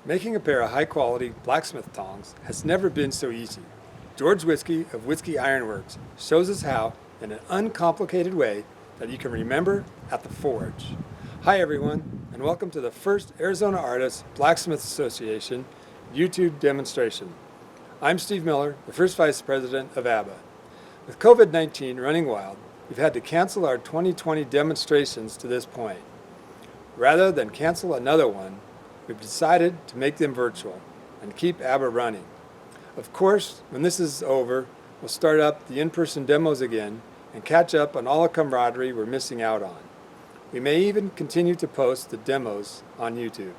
Making a pair of high-quality Blacksmith tongs has never been so easy. George Witzke of Witzke Ironworks shows us how in an uncomplicated way that you can remember at the forge. Hi everyone, and welcome to the first Arizona Artists Blacksmith Association YouTube demonstration. I'm Steve Miller, the first Vice President of AABA. With COVID-19 running wild, we've had to cancel our 2020 demonstrations to this point. Rather than cancel another one, we've decided to make them virtual and keep AABA running. Of course, when this is over, we'll start up the in-person demos again and catch up on all the camaraderie we're missing out on. We may even continue to post the demos on YouTube.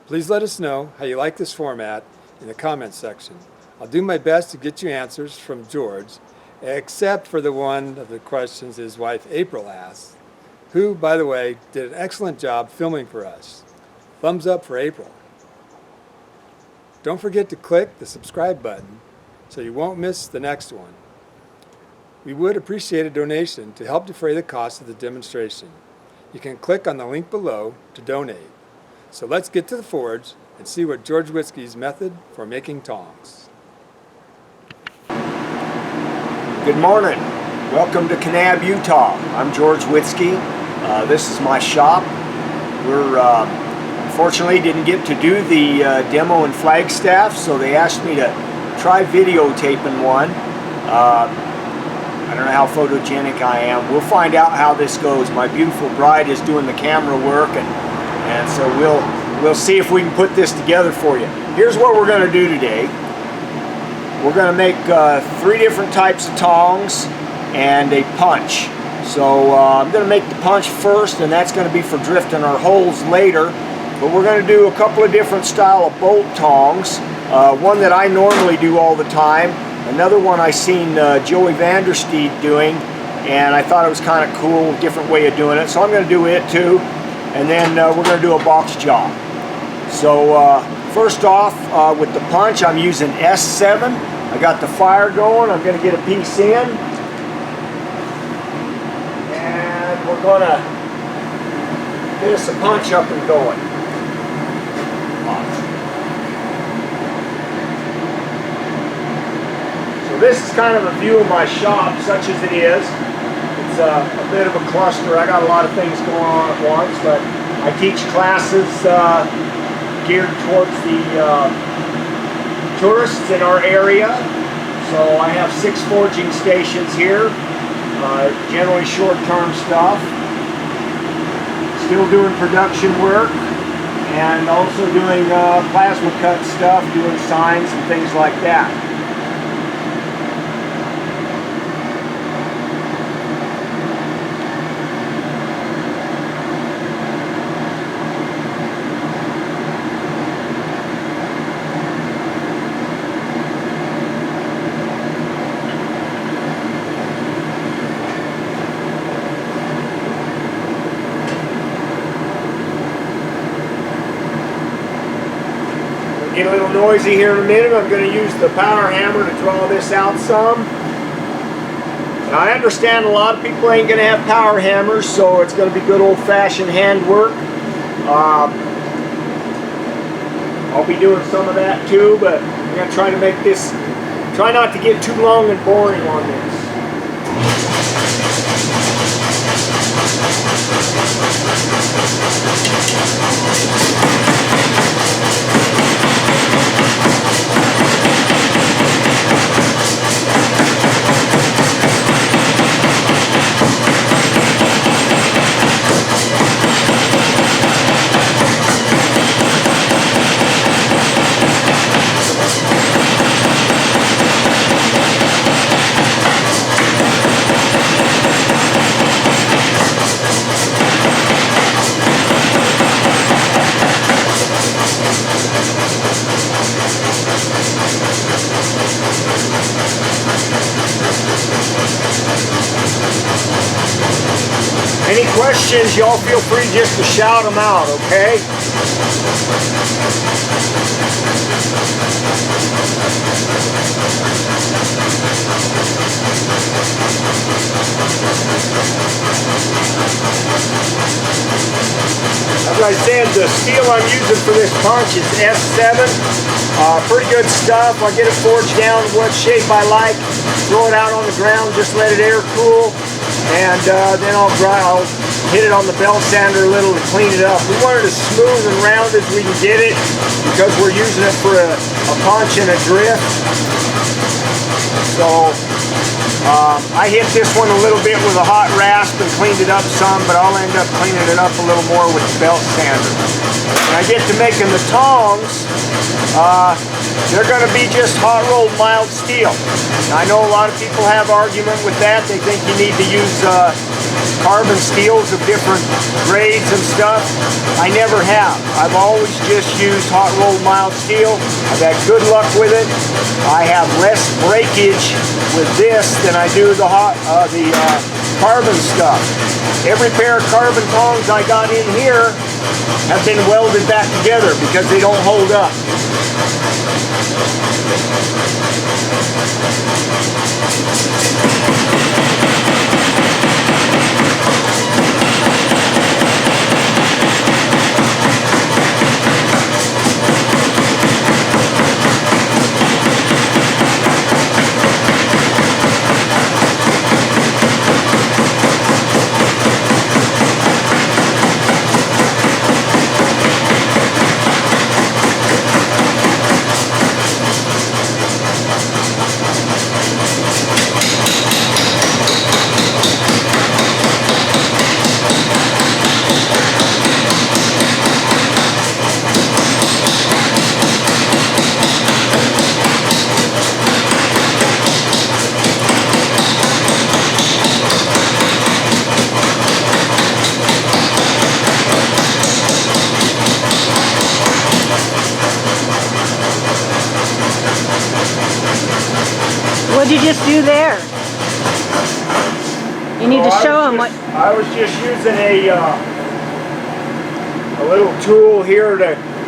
Please let us know how you like this format in the comments section. I'll do my best to get you answers from George, except for the one of the questions his wife April asked, who, by the way, did an excellent job filming for us. Thumbs up for April. Don't forget to click the subscribe button so you won't miss the next one. We would appreciate a donation to help defray the cost of the demonstration. You can click on the link below to donate. So let's get to the forge and see what George Witzke's method for making tongs. Good morning. Welcome to Kanab, Utah. I'm George Witzke. This is my shop. We're unfortunately didn't get to do the demo in Flagstaff, so they asked me to try videotaping one. I don't know how photogenic I am. We'll find out how this goes. My beautiful bride is doing the camera work, and so we'll see if we can put this together for you. Here's what we're going to do today. We're going to make 3 different types of tongs and a punch. So I'm going to make the punch first, and that's going to be for drifting our holes later. But we're going to do a couple of different style of bolt tongs. One that I normally do all the time. Another one I seen Joey Van der Steeg doing, and I thought it was kind of cool, different way of doing it. So I'm going to do it too. And then we're going to do a box job. So first off, with the punch, I'm using S7. I got the fire going. I'm going to get a piece in. And we're going to get us a punch up and going. So this is kind of a view of my shop, such as it is. It's a bit of a cluster. I got a lot of things going on at once, but I teach classes geared towards the tourists in our area. So I have 6 forging stations here, generally short-term stuff. Still doing production work, and also doing plasma cut stuff, doing signs and things like that. Get a little noisy here in a minute. I'm going to use the power hammer to draw this out some. And I understand a lot of people ain't going to have power hammers, so it's going to be good old-fashioned hand work. I'll be doing some of that too, but I'm going to try to make this, try not to get too long and boring on this. Any questions, y'all feel free just to shout them out, okay? As I said, the steel I'm using for this punch is S7. Pretty good stuff. I get it forged down what shape I like, throw it out on the ground, just let it air cool, and then I'll hit it on the belt sander a little to clean it up. We want it as smooth and round as we can get it because we're using it for a punch and a drift. So I hit this one a little bit with a hot rasp and cleaned it up some, but I'll end up cleaning it up a little more with the belt sander. When I get to making the tongs, they're going to be just hot rolled mild steel. Now, I know a lot of people have argument with that. They think you need to use carbon steels of different grades and stuff. I never have. I've always just used hot rolled mild steel. I've had good luck with it. I have less breakage with this than I do the carbon stuff. Every pair of carbon tongs I got in here have been welded back together because they don't hold up. What did you just do there? You need to show them what. I was just using a little tool here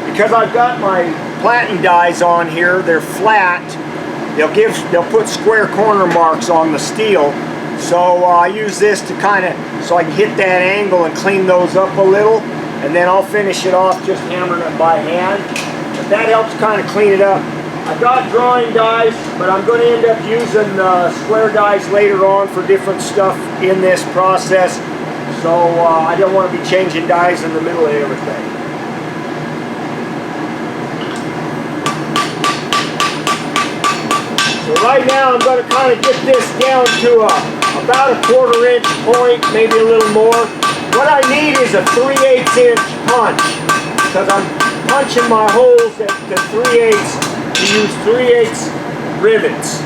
because I've got my platen dies on here. They're flat. They'll put square corner marks on the steel. So I use this to so I can hit that angle and clean those up a little, and then I'll finish it off just hammering it by hand. But that helps kind of clean it up. I've got drawing dies, but I'm going to end up using square dies later on for different stuff in this process. So I don't want to be changing dies in the middle of everything. So right now I'm going to kind of get this down to about a 1/4 inch point, maybe a little more. What I need is a 3/8 inch punch because I'm punching my holes at the 3/8 to use 3/8 rivets.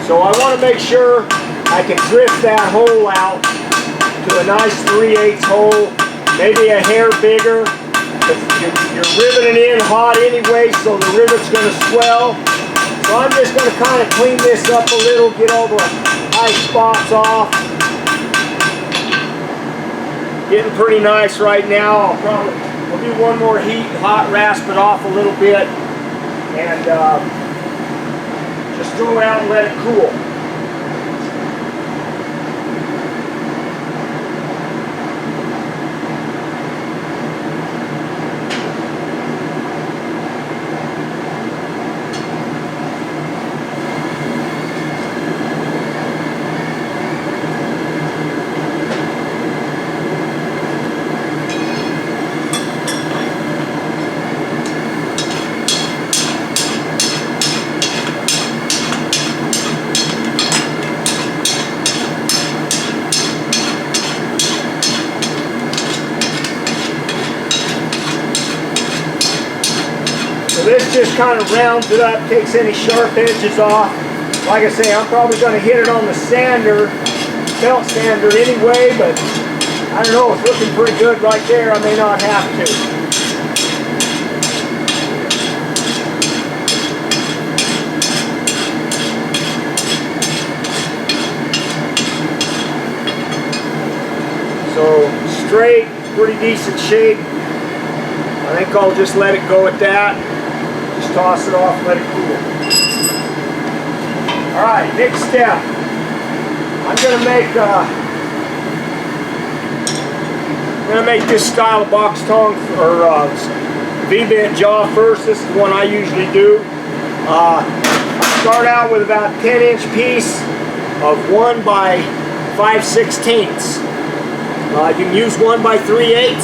So I want to make sure I can drift that hole out to a nice 3/8 hole, maybe a hair bigger. You're riveting in hot anyway, so the rivet's going to swell. So I'm just going to kind of clean this up a little, get all the high spots off. Getting pretty nice right now. I'll do one more heat, hot rasp it off a little bit, and just throw it out and let it cool. So this just kind of rounds it up, takes any sharp edges off. Like I say, I'm probably going to hit it on the sander, belt sander anyway, but I don't know, it's looking pretty good right there. I may not have to. So straight, pretty decent shape. I think I'll just let it go at that. Just toss it off, let it cool. Alright, next step. I'm going to make gonna make this style of box tong or V-bent jaw first. This is the one I usually do. Start out with about 10-inch piece of 1 by 5/16. You can use 1 by 3/8.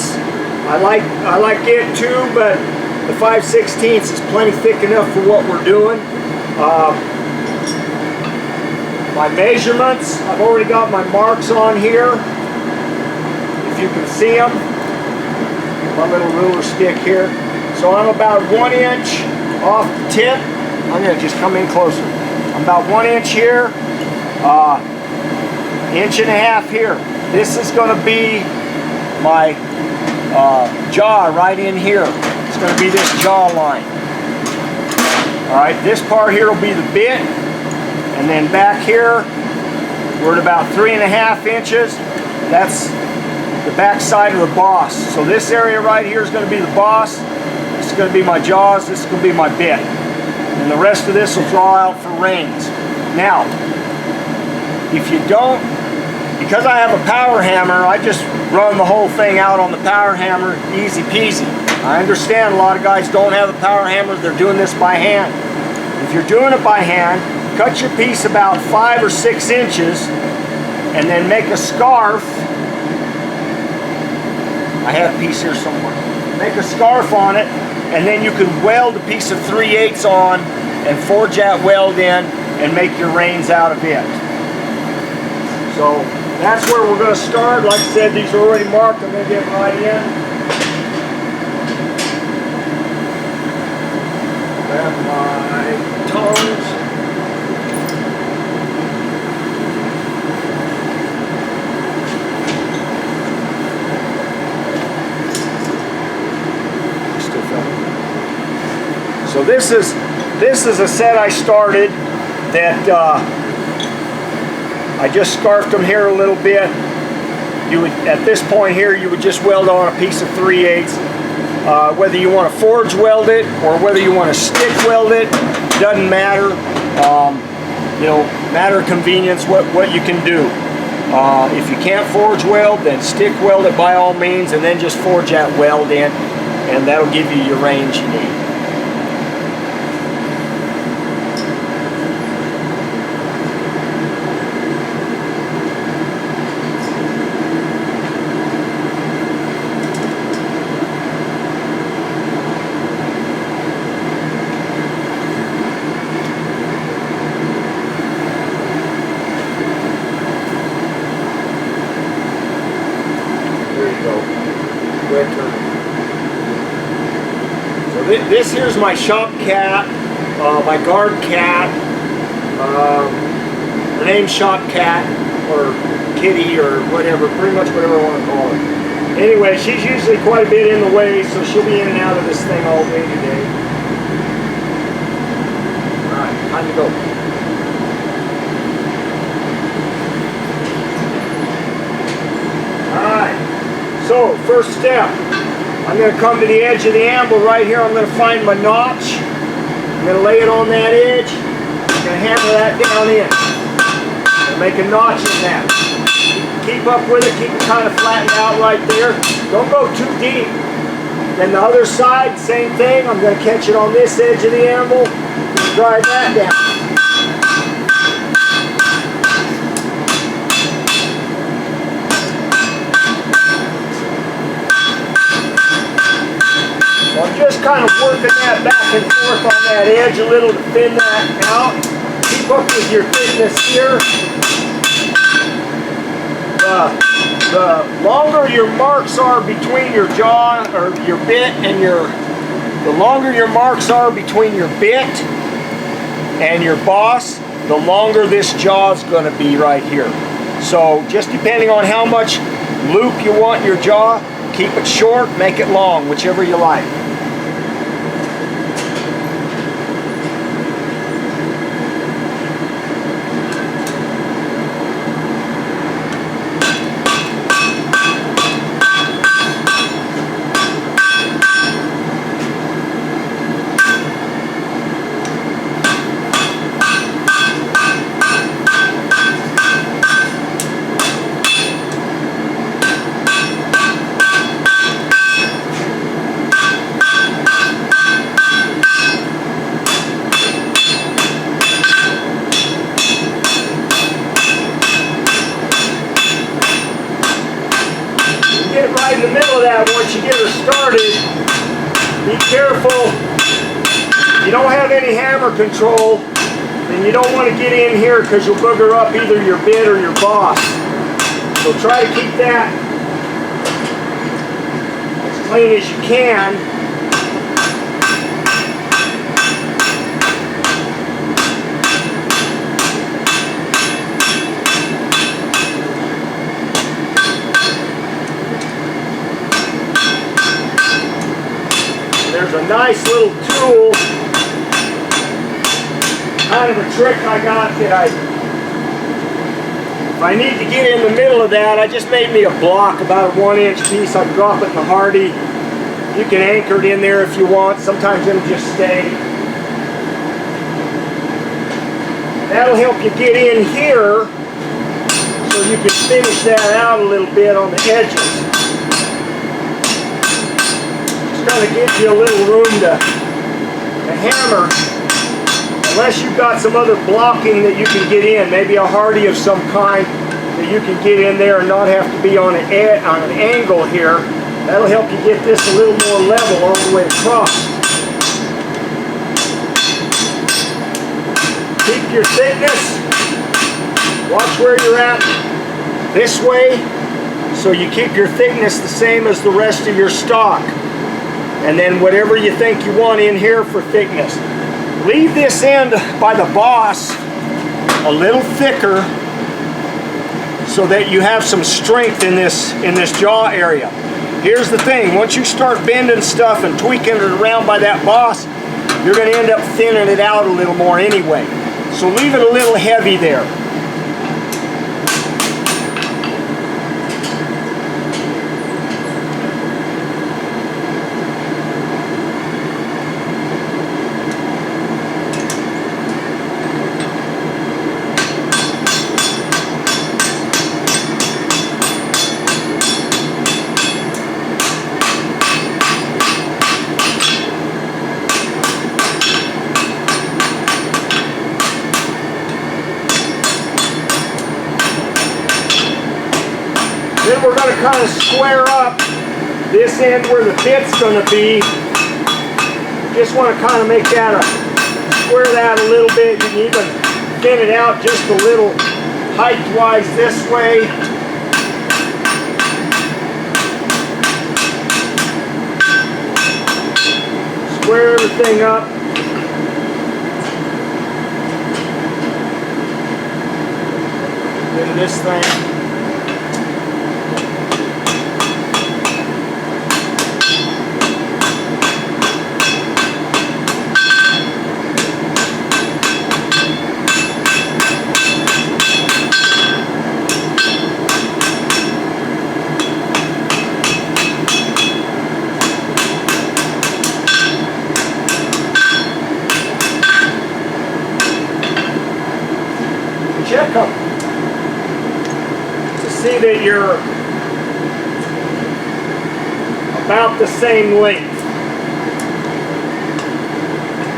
I like it too, but the 5/16 is plenty thick enough for what we're doing. My measurements, I've already got my marks on here. If you can see them, my little ruler stick here. So I'm about 1 inch off the tip. I'm gonna just come in closer. I'm about 1 inch here, 1.5 inches here. This is gonna be my jaw right in here. It's going to be this jaw line. Alright, this part here will be the bit, and then back here we're at about 3.5 inches. That's the back side of the boss. So this area right here is going to be the boss. This is going to be my jaws. This is going to be my bit. And the rest of this will draw out for reins. Now, if you don't, because I have a power hammer, I just run the whole thing out on the power hammer, easy peasy. I understand a lot of guys don't have a power hammer, they're doing this by hand. If you're doing it by hand, cut your piece about 5 or 6 inches and then make a scarf. I have a piece here somewhere. Make a scarf on it, and then you can weld a piece of 3/8 on and forge that weld in and make your reins out of it. So that's where we're going to start. Like I said, these are already marked. I'm going to get right in. Grab my tongs. Still filming. So this is a set I started that I just scarfed them here a little bit. You would, at this point here, you would just weld on a piece of 3/8. Whether you want to forge weld it or whether you want to stick weld it, doesn't matter. You know, matter of convenience, what you can do. If you can't forge weld, then stick weld it by all means, and then just forge that weld in, and that'll give you your range you need. So this here's my shop cat, my guard cat. Her name's Shop Cat or Kitty or whatever, pretty much whatever I want to call her. Anyway, she's usually quite a bit in the way, so she'll be in and out of this thing all day today. Alright, time to go. Alright, so first step. I'm going to come to the edge of the anvil right here. I'm going to find my notch. I'm going to lay it on that edge. I'm going to hammer that down in. I'm going to make a notch in that. Keep up with it. Keep it kind of flattened out right there. Don't go too deep. Then the other side, same thing. I'm going to catch it on this edge of the anvil. Drive that down. So I'm just kind of working that back and forth on that edge a little to thin that out. Keep up with your thickness here. The longer your marks are between your jaw or your bit and the longer your marks are between your bit and your boss, the longer this jaw is going to be right here. So just depending on how much loop you want in your jaw, keep it short, make it long, whichever you like. Be careful. You don't have any hammer control, then you don't want to get in here because you'll booger up either your bit or your boss. So try to keep that as clean as you can. There's a nice little tool, kind of a trick I got that if I need to get in the middle of that, I just made me a block, about a 1-inch piece. I drop it in the hardy. You can anchor it in there if you want. Sometimes it'll just stay. That'll help you get in here so you can finish that out a little bit on the edges. Kind of gives you a little room to hammer, unless you've got some other blocking that you can get in, maybe a hardy of some kind that you can get in there and not have to be on an angle here. That'll help you get this a little more level all the way across. Keep your thickness. Watch where you're at this way, so you keep your thickness the same as the rest of your stock. And then whatever you think you want in here for thickness. Leave this end by the boss a little thicker so that you have some strength in this jaw area. Here's the thing, once you start bending stuff and tweaking it around by that boss, you're going to end up thinning it out a little more anyway. So leave it a little heavy there. Then we're going to kind of square up this end where the bit's going to be. Just want to kind of make that square that a little bit. You can even thin it out just a little height-wise this way. Square everything up. Then this thing. Check them to see that you're about the same length.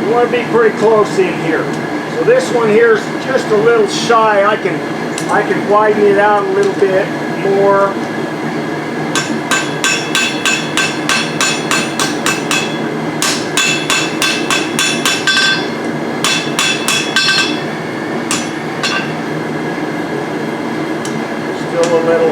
You want to be pretty close in here. So this one here is just a little shy. I can widen it out a little bit more. A little.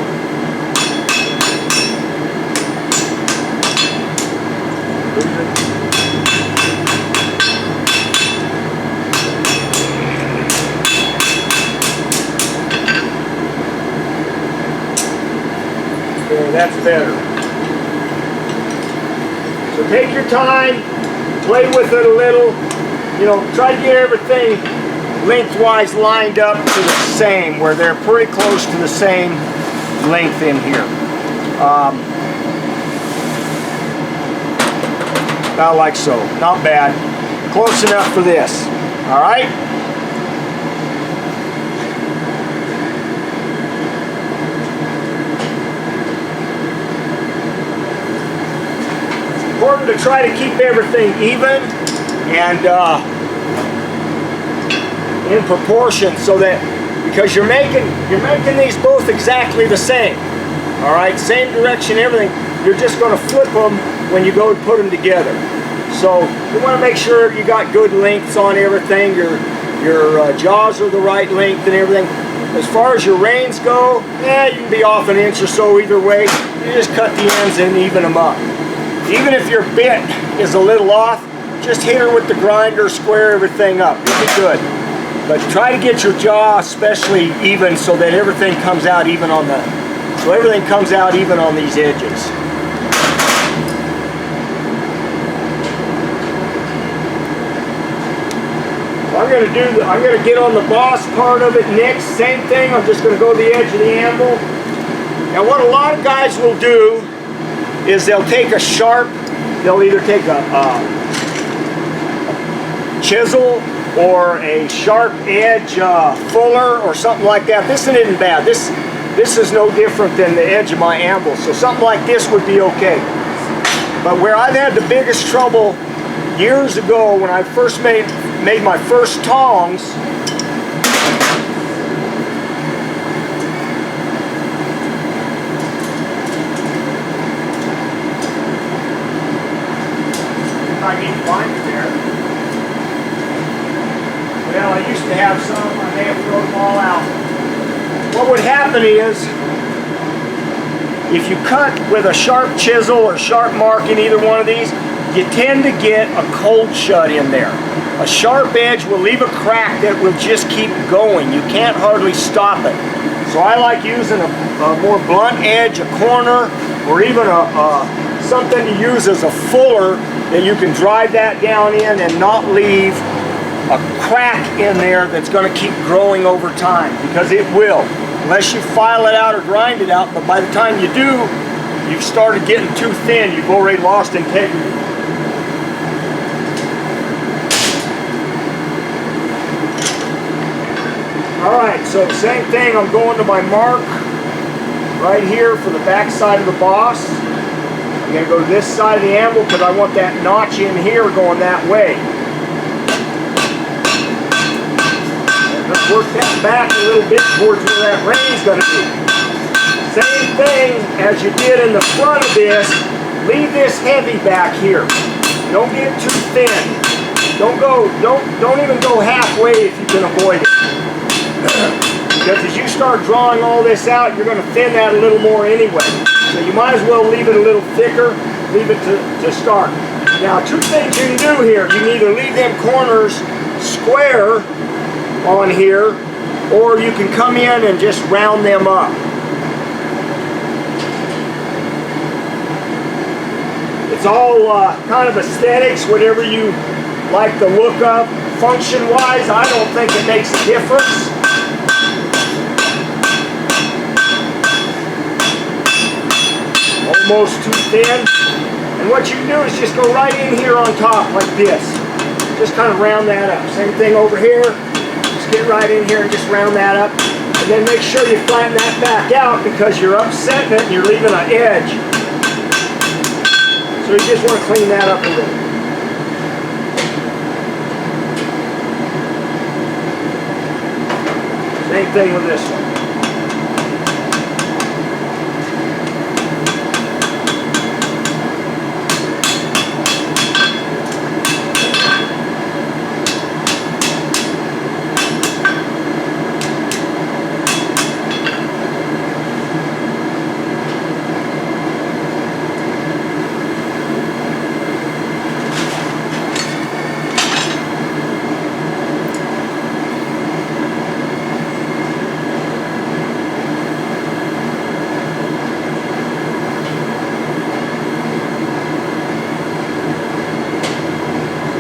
Okay, that's better. So take your time, play with it a little, you know, try to get everything lengthwise lined up to the same, where they're pretty close to the same length in here. About like so. Not bad. Close enough for this. All right? It's important to try to keep everything even and in proportion, so that, because you're making these both exactly the same. All right, same direction, everything. You're just going to flip them when you go to put them together. So you want to make sure you got good lengths on everything. Your jaws are the right length and everything. As far as your reins go, you can be off an inch or so either way. You just cut the ends and even them up. Even if your bit is a little off, just hit her with the grinder, square everything up. You'll be good. But try to get your jaw especially even so that everything comes out even on these edges. I'm going to get on the boss part of it next. Same thing, I'm just going to go to the edge of the anvil. Now what a lot of guys will do is they'll take a sharp, they'll either take a chisel or a sharp edge fuller or something like that. This isn't bad. This is no different than the edge of my anvil. So something like this would be okay. But where I've had the biggest trouble years ago when I first made my first tongs, I can find it there. Well, I used to have some. I may have thrown them all out. What would happen is, if you cut with a sharp chisel or sharp mark in either one of these, you tend to get a cold shut in there. A sharp edge will leave a crack that will just keep going. You can't hardly stop it. So I like using a more blunt edge, a corner, or even something to use as a fuller that you can drive that down in and not leave a crack in there that's going to keep growing over time, because it will. Unless you file it out or grind it out, but by the time you do, you've started getting too thin. You've already lost integrity. Alright, so same thing, I'm going to my mark right here for the back side of the boss. I'm going to go to this side of the anvil because I want that notch in here going that way. Let's work that back a little bit towards where that rain's going to be. Same thing as you did in the front of this, leave this heavy back here. Don't get too thin. Don't even go halfway if you can avoid it. Because as you start drawing all this out, you're going to thin that a little more anyway. So you might as well leave it a little thicker, leave it to start. Now, two things you can do here. You can either leave them corners square on here, or you can come in and just round them up. It's all kind of aesthetics, whatever you like the look of. Function-wise, I don't think it makes a difference. Almost too thin. And what you can do is just go right in here on top like this. Just kind of round that up. Same thing over here. Just get right in here and just round that up. And then make sure you flatten that back out because you're upsetting it and you're leaving an edge. So you just want to clean that up a little. Same thing with this one.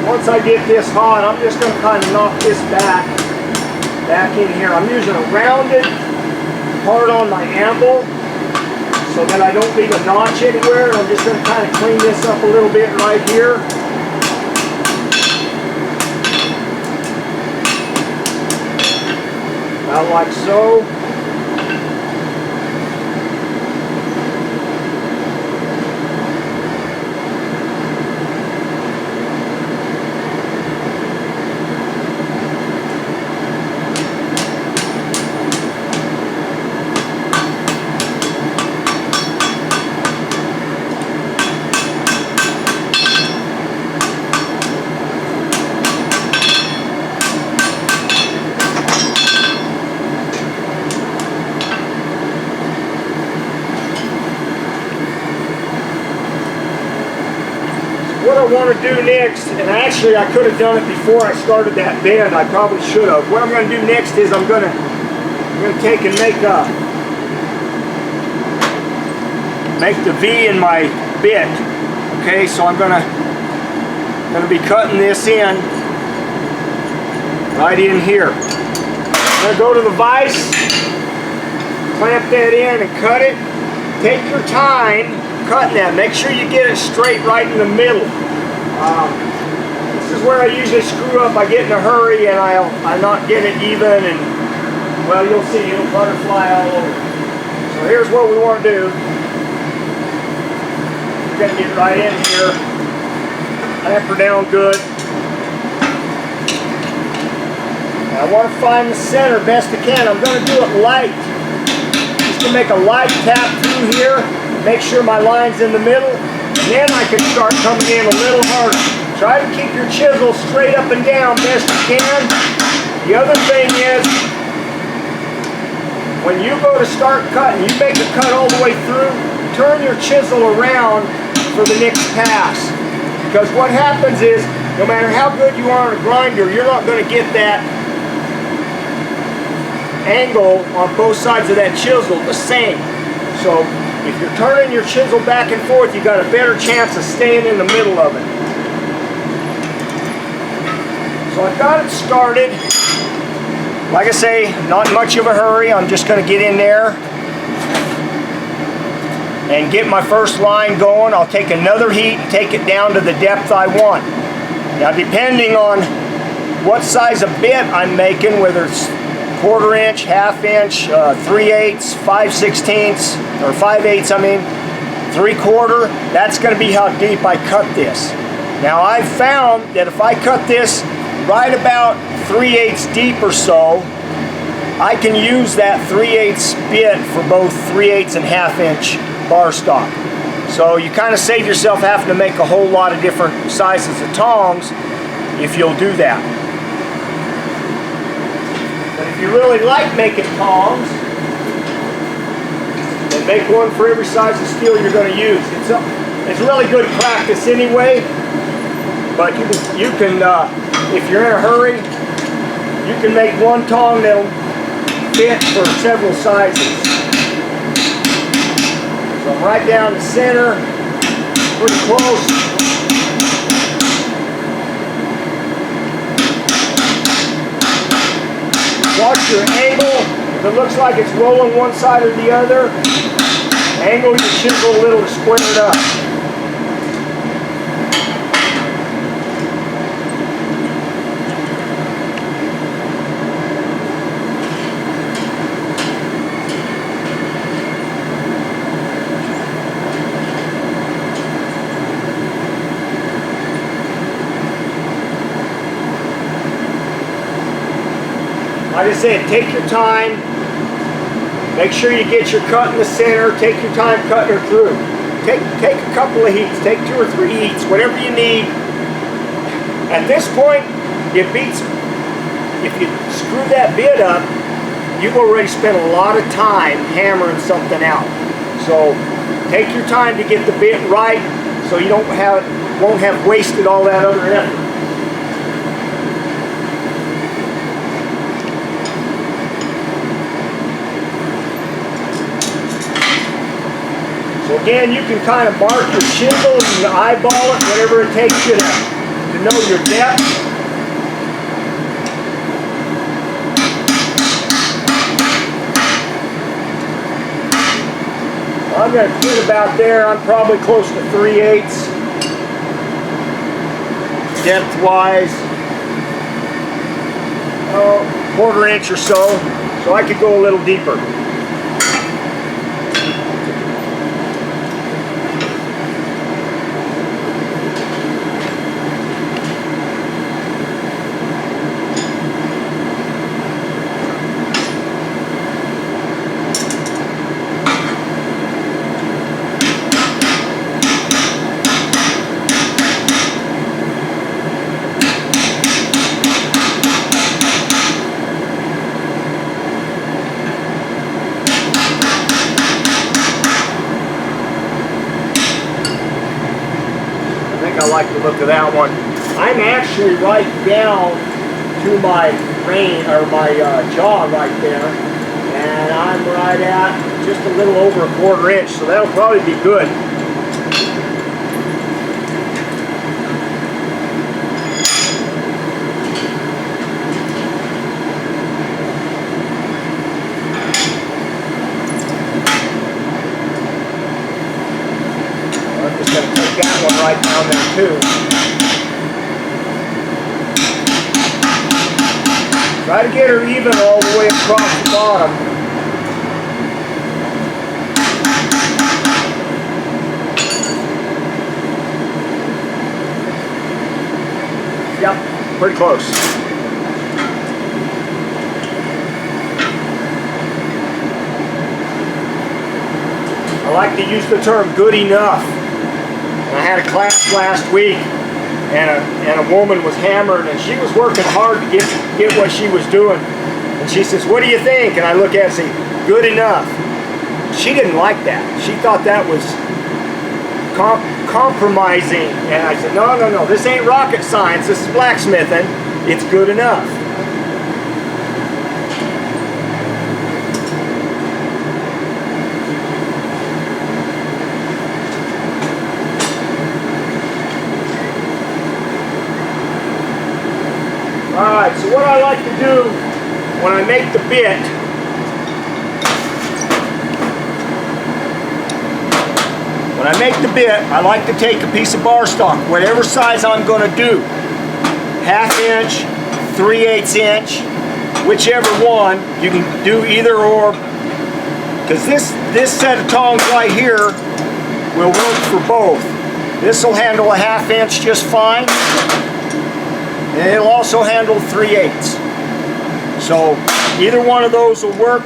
Once I get this hot, I'm just going to kind of knock this back in here. I'm using a rounded part on my anvil so that I don't leave a notch anywhere. I'm just going to kind of clean this up a little bit right here. About like so. do next, and actually I could have done it before I started that bend. I probably should have. What I'm going to do next is I'm going to take and make the V in my bit. Okay, so I'm going to be cutting this in right in here. I'm going to go to the vise, clamp that in and cut it. Take your time cutting that. Make sure you get it straight right in the middle. This is where I usually screw up. I get in a hurry and I not get it even, and well, you'll see, it'll butterfly all over. So here's what we want to do. We're going to get right in here. Clamp her down good. I want to find the center best I can. I'm going to do it light. Just to make a light tap through here. Make sure my line's in the middle. And then I can start coming in a little harder. Try to keep your chisel straight up and down best you can. The other thing is, when you go to start cutting, you make a cut all the way through, turn your chisel around for the next pass. Because what happens is, no matter how good you are on a grinder, you're not going to get that angle on both sides of that chisel the same. So if you're turning your chisel back and forth, you got a better chance of staying in the middle of it. So I've got it started. Like I say, not much of a hurry. I'm just going to get in there and get my first line going. I'll take another heat and take it down to the depth I want. Now, depending on what size of bit I'm making, whether it's 1/4 inch, 1/2 inch, 3/8, 5/16, or 5/8, I mean, 3/4, that's going to be how deep I cut this. Now, I've found that if I cut this right about 3/8 deep or so, I can use that 3/8 bit for both 3/8 and 1/2 inch bar stock. So you kind of save yourself having to make a whole lot of different sizes of tongs if you'll do that. But if you really like making tongs, then make one for every size of steel you're going to use. It's really good practice anyway, but you can if you're in a hurry, you can make one tong that'll fit for several sizes. So I'm right down the center, pretty close. Watch your angle. If it looks like it's rolling one side or the other, angle your chisel a little to square it up. Like I said, take your time. Make sure you get your cut in the center. Take your time cutting her through. Take a couple of heats. Take 2 or 3 heats, whatever you need. At this point, it beats. If you screw that bit up, you've already spent a lot of time hammering something out. So take your time to get the bit right, so you won't have wasted all that other effort. So again, you can kind of mark your chisel, you can eyeball it, whatever it takes you to know your depth. I'm going to put about there. I'm probably close to 3/8 depth-wise. Oh, 1/4 inch or so. So I could go a little deeper. that one. I'm actually right down to my jaw right there, and I'm right at just a little over a 1/4 inch, so that'll probably be good. I'm just going to take that one right down there too. Try to get her even all the way across the bottom. Yep, pretty close. I like to use the term good enough. And I had a class last week, and a woman was hammering, and she was working hard to get what she was doing. And she says, "What do you think?" And I look at it and say, "Good enough." She didn't like that. She thought that was compromising. And I said, no, this ain't rocket science. This is blacksmithing. It's good enough. Alright, so what I like to do when I make the bit, I like to take a piece of bar stock, whatever size I'm going to do, 1/2 inch, 3/8 inch, whichever one. You can do either or, because this set of tongs right here will work for both. This will handle a 1/2 inch just fine. And it'll also handle 3/8. So either one of those will work.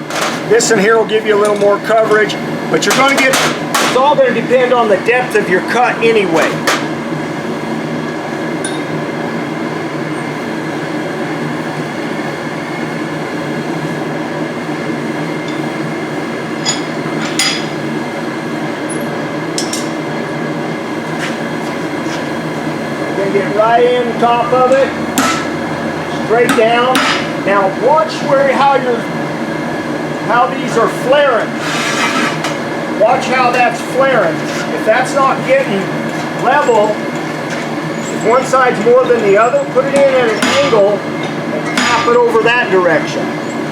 This in here will give you a little more coverage, but you're going to get, it's all going to depend on the depth of your cut anyway. Get right in the top of it, straight down. Now watch how these are flaring. Watch how that's flaring. If that's not getting level, if one side's more than the other, put it in at an angle and tap it over that direction.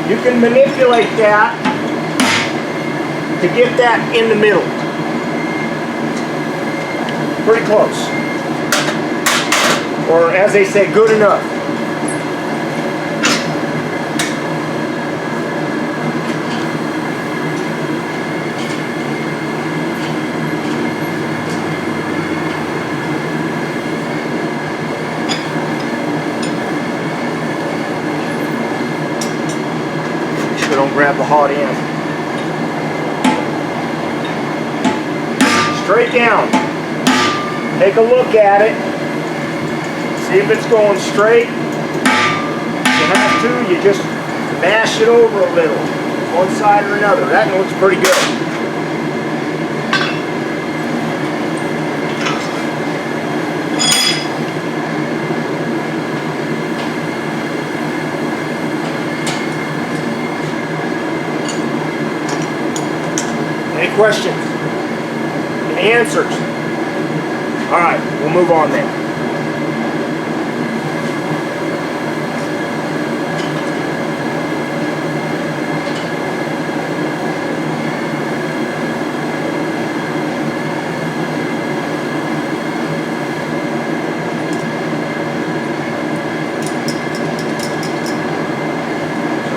You can manipulate that to get that in the middle. Pretty close. Or as they say, good enough. Sure don't grab the hot end. Straight down. Take a look at it. See if it's going straight. If you have to, you just mash it over a little, one side or another. That looks pretty good. Any questions? Any answers? All right, we'll move on then.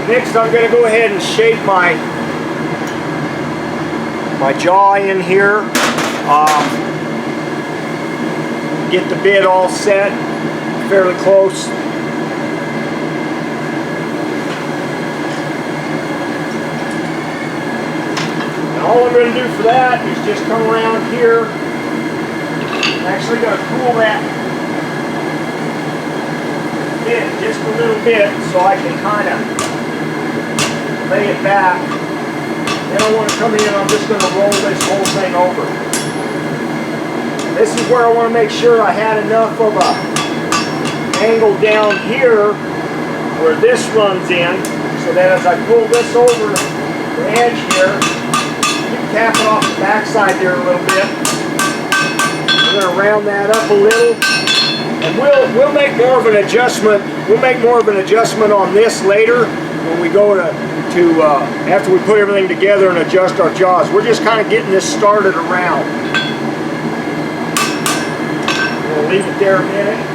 Next, I'm going to go ahead and shape my jaw in here. Get the bit all set, fairly close. And all I'm going to do for that is just come around here. I'm actually going to cool that bit just a little bit so I can kind of lay it back. Then I want to come in, I'm just going to roll this whole thing over. This is where I want to make sure I had enough of a angle down here where this runs in, so that as I pull this over the edge here, you can tap it off the backside there a little bit. We're going to round that up a little, and we'll make more of an adjustment. We'll make more of an adjustment on this later when we go to after we put everything together and adjust our jaws. We're just kind of getting this started around. We'll leave it there a minute.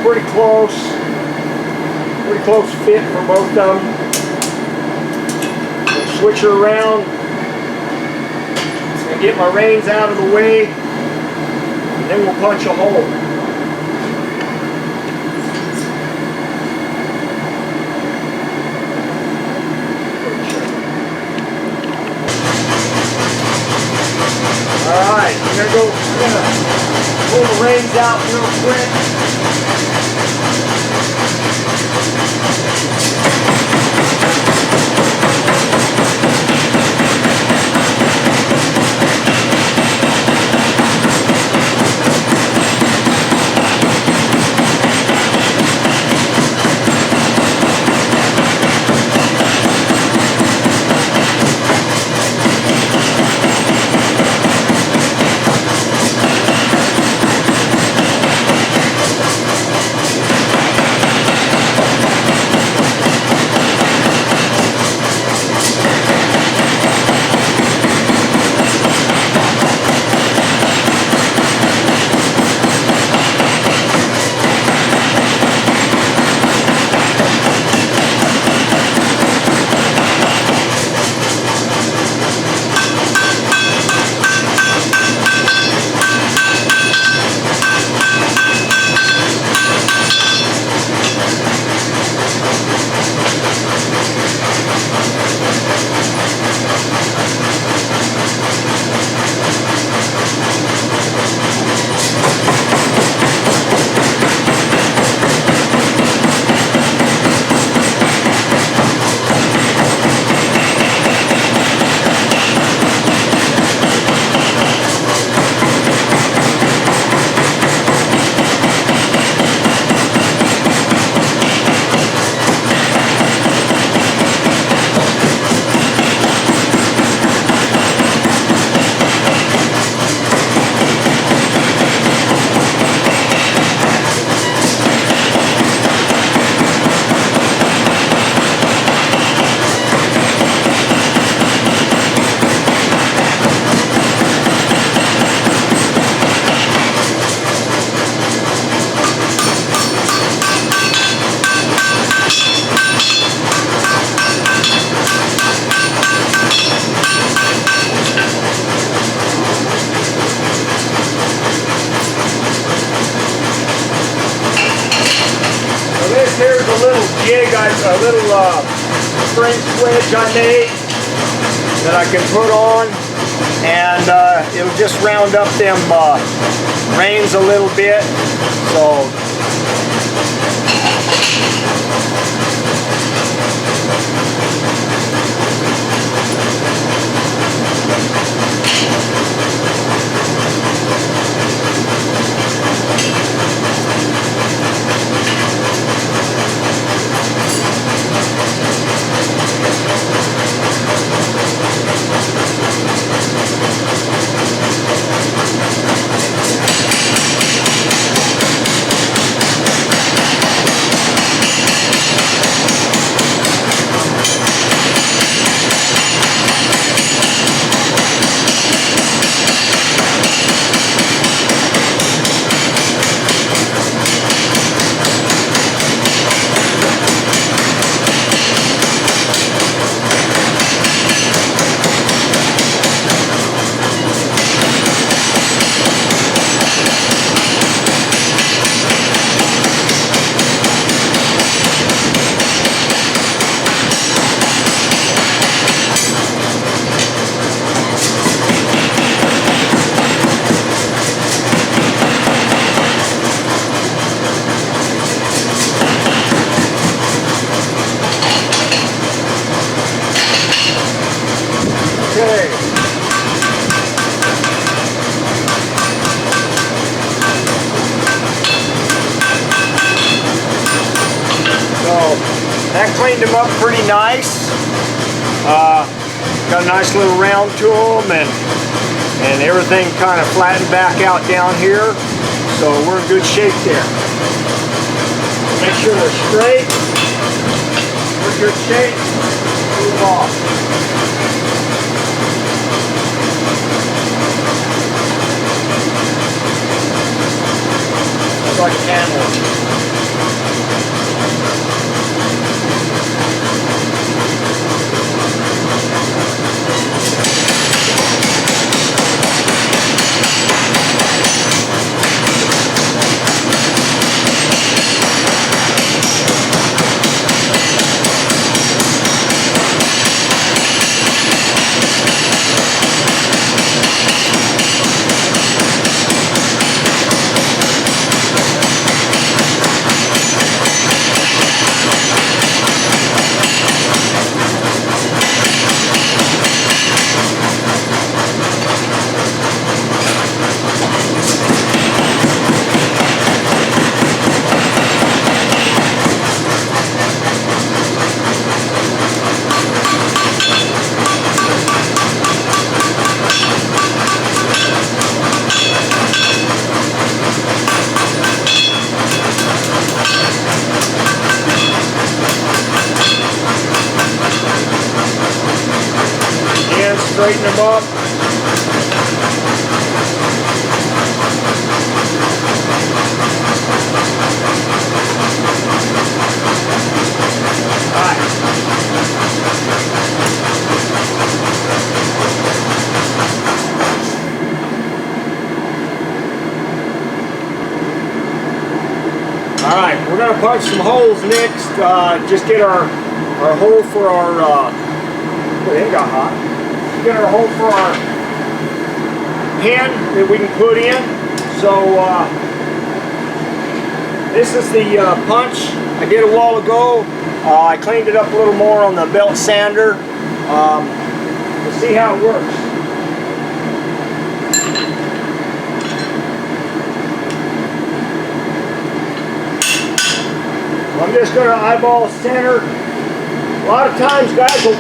Pretty close fit for both of them. We'll switch her around and get my reins out of the way, and then we'll punch a hole. Alright, I'm gonna pull the reins out real quick. Here's a little jig, a little spring switch I made that I can put on, and it'll just round up them reins a little bit. So straightened them up pretty nice. Got a nice little round to them, and everything kind of flattened back out down here. So we're in good shape there. Make sure they're straight. We're in good shape. Move off. It's like camel. Straighten them up. All right, we're going to punch some holes next. Just get our hole for our. It got hot. Get our hole for our pin that we can put in. So this is the punch I did a while ago. I cleaned it up a little more on the belt sander. We'll see how it works. I'm just going to eyeball center. A lot of times guys will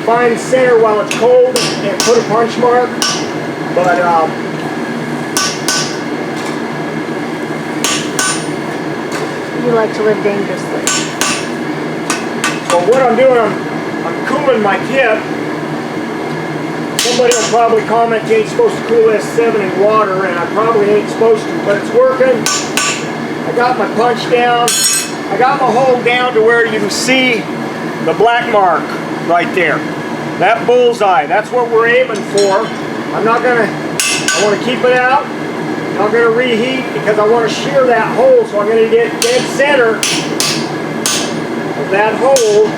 find center while it's cold and put a punch mark, but you like to live dangerously. So what I'm doing, I'm cooling my tip. Somebody will probably comment you ain't supposed to cool S7 in water, and I probably ain't supposed to, but it's working. I got my punch down. I got my hole down to where you can see the black mark right there. That bullseye, that's what we're aiming for. I want to keep it out. I'm not going to reheat because I want to shear that hole, so I'm going to get dead center of that hole.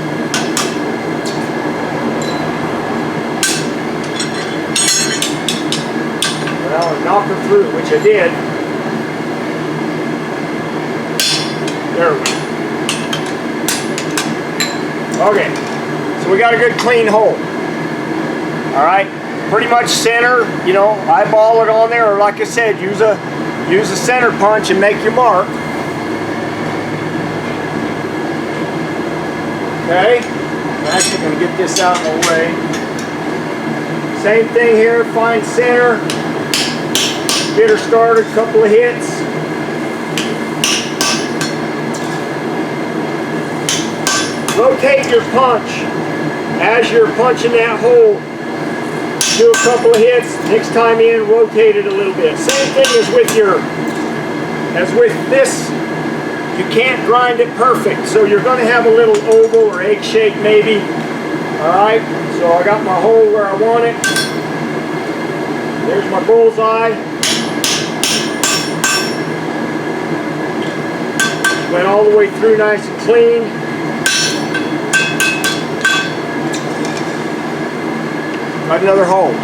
Well, I knocked her through, which I did. There we go. Okay, so we got a good clean hole. All right, pretty much center, you know, eyeball it on there, or like I said, use a center punch and make your mark. Okay, I'm actually going to get this out of the way. Same thing here, find center, get her started, couple of hits. Rotate your punch as you're punching that hole. Do a couple of hits. Next time in, rotate it a little bit. Same thing as with this. You can't grind it perfect, so you're going to have a little oval or egg shape maybe. All right. So I got my hole where I want it. There's my bullseye. Went all the way through nice and clean. Got another hole.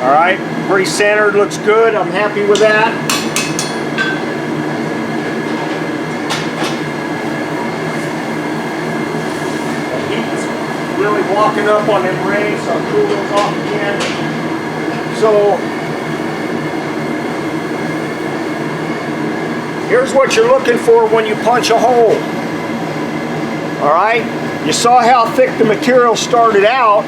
All right, pretty centered, looks good. I'm happy with that. The heat's really walking up on them rays, so I'll cool those off again. So here's what you're looking for when you punch a hole. All right, you saw how thick the material started out.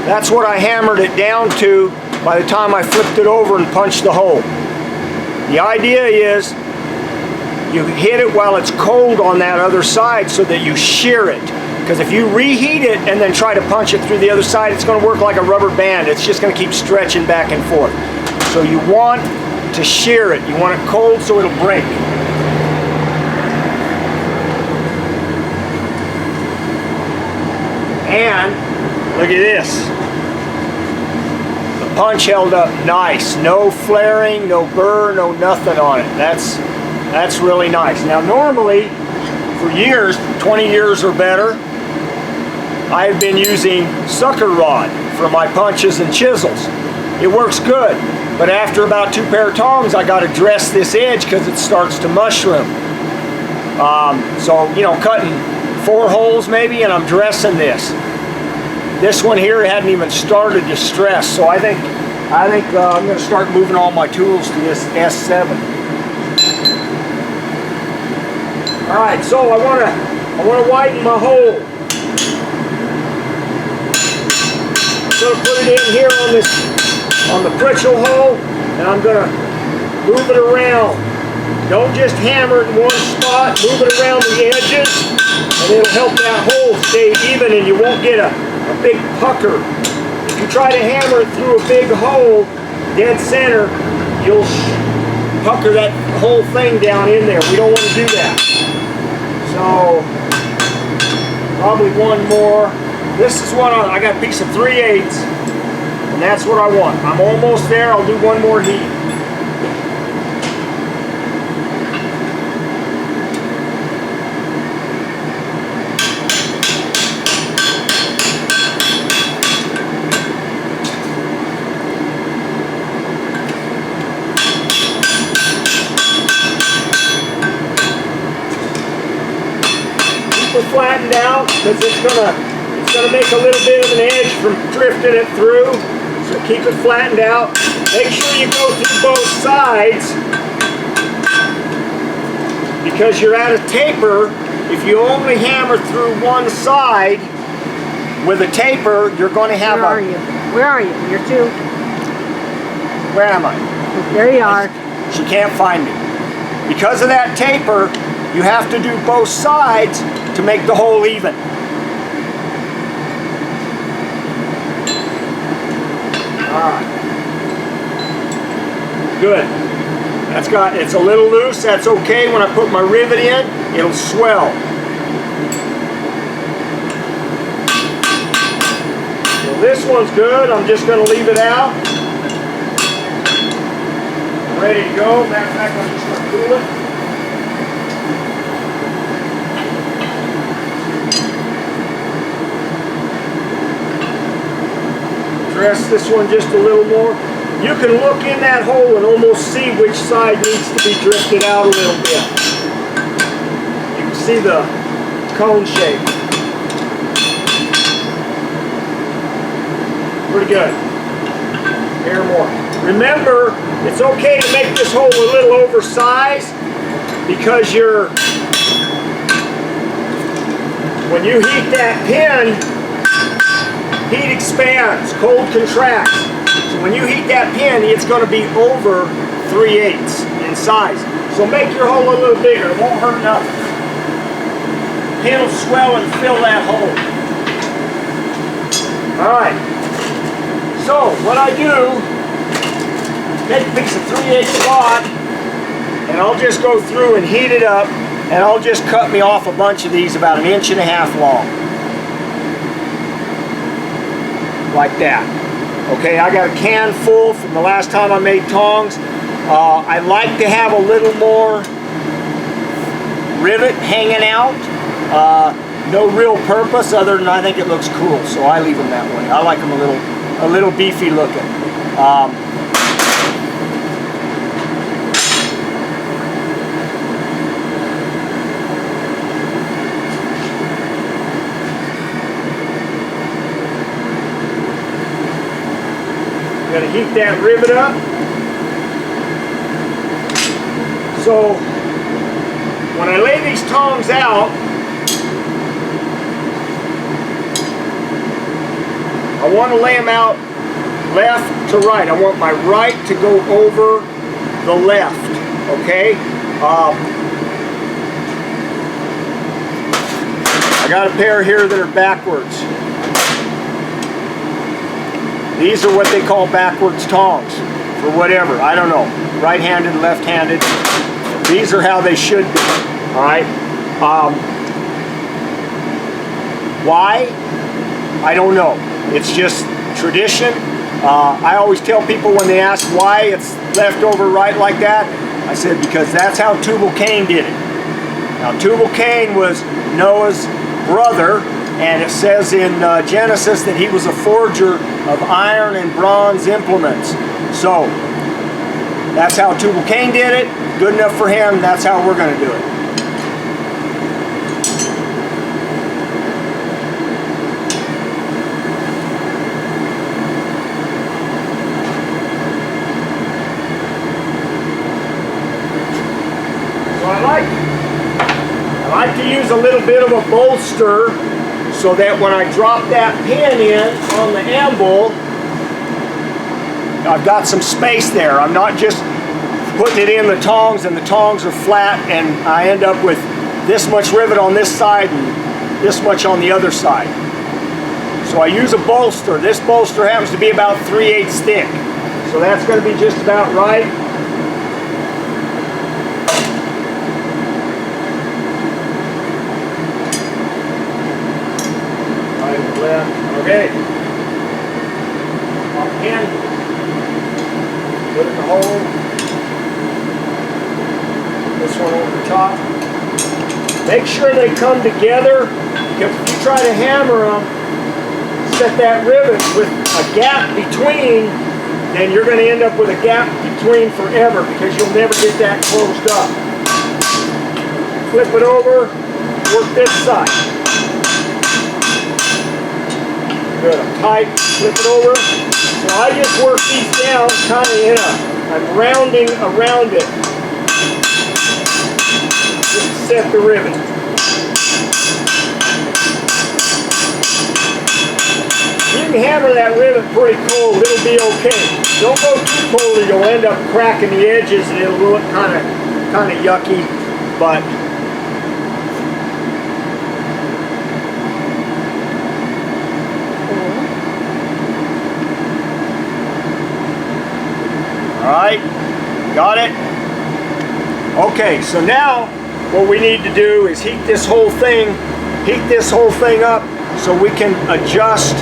That's what I hammered it down to by the time I flipped it over and punched the hole. The idea is you hit it while it's cold on that other side so that you shear it. Because if you reheat it and then try to punch it through the other side, it's going to work like a rubber band. It's just going to keep stretching back and forth. So you want to shear it. You want it cold so it'll break. And look at this. The punch held up nice. No flaring, no burr, no nothing on it. That's really nice. Now normally, for years, 20 years or better, I've been using sucker rod for my punches and chisels. It works good, but after about 2 pair of tongs, I got to dress this edge because it starts to mushroom. So, you know, cutting 4 holes maybe, and I'm dressing this. This one here hadn't even started to stress, so I think I'm going to start moving all my tools to this S7. All right, so I want to widen my hole. I'm going to put it in here on the Pritchell hole, and I'm going to move it around. Don't just hammer it in one spot, move it around the edges, and it'll help that hole stay even and you won't get a big pucker. If you try to hammer it through a big hole, dead center, you'll pucker that whole thing down in there. We don't want to do that. So, probably one more. This is what I got a piece of 3/8, and that's what I want. I'm almost there. I'll do one more heat. Keep it flattened out because it's gonna make a little bit of an edge from drifting it through, so keep it flattened out. Make sure you go through both sides because you're at a taper. If you only hammer through one side with a taper, you're going to have Where are you? Where are you? You're too. Where am I? There you are. She can't find me. Because of that taper, you have to do both sides to make the hole even. Alright. Good. It's a little loose, that's okay. When I put my rivet in, it'll swell. So this one's good, I'm just going to leave it out. Ready to go. Matter of fact, I'm just going to cool it. Dress this one just a little more. You can look in that hole and almost see which side needs to be drifted out a little bit. You can see the cone shape. Pretty good. Here more. Remember, it's okay to make this hole a little oversized because when you heat that pin, heat expands, cold contracts. So when you heat that pin, it's going to be over 3/8 in size. So make your hole a little bigger, it won't hurt nothing. Pin will swell and fill that hole. Alright, so what I do, take a piece of 3/8 rod, and I'll just go through and heat it up, and I'll just cut me off a bunch of these about 1.5 inches long. Like that. Okay, I got a can full from the last time I made tongs. I like to have a little more rivet hanging out. No real purpose other than I think it looks cool, so I leave them that way. I like them a little beefy looking. Going to heat that rivet up. So when I lay these tongs out, I want to lay them out left to right. I want my right to go over the left, okay? I got a pair here that are backwards. These are what they call backwards tongs, for whatever, I don't know. Right-handed, left-handed. These are how they should be, all right? Why? I don't know. It's just tradition. I always tell people when they ask why it's left over right like that, I said because that's how Tubal-Cain did it. Now Tubal-Cain was Noah's brother, and it says in Genesis that he was a forger of iron and bronze implements. So that's how Tubal-Cain did it. Good enough for him. That's how we're going to do it. I like to use a little bit of a bolster so that when I drop that pin in on the anvil, I've got some space there. I'm not just putting it in the tongs and the tongs are flat and I end up with this much rivet on this side and this much on the other side. So I use a bolster. This bolster happens to be about 3/8 thick. So that's going to be just about right. Okay. Pop in. Put it in the hole. This one over the top. Make sure they come together, because if you try to hammer them, set that rivet with a gap between, then you're going to end up with a gap between forever, because you'll never get that closed up. Flip it over, work this side. Good, I'm tight, flip it over. So I just work these down kind of in a, I'm rounding around it. Just to set the rivet. You can hammer that rivet pretty cold, it'll be okay. Don't go too cold or you'll end up cracking the edges and it'll look kind of yucky, but alright, got it? Okay, so now what we need to do is heat this whole thing up so we can adjust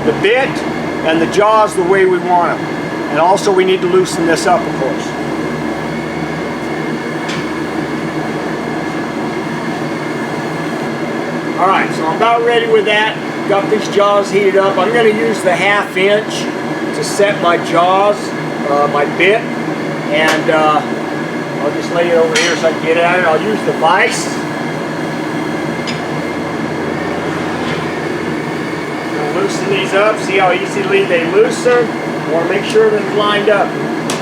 the bit and the jaws the way we want them. And also we need to loosen this up, of course. Alright, so I'm about ready with that. Got these jaws heated up. I'm going to use the 1/2 inch to set my jaws. My bit, and I'll just lay it over here so I can get at it. I'll use the vise. I'll loosen these up, see how easily they loosen. I want to make sure they're lined up.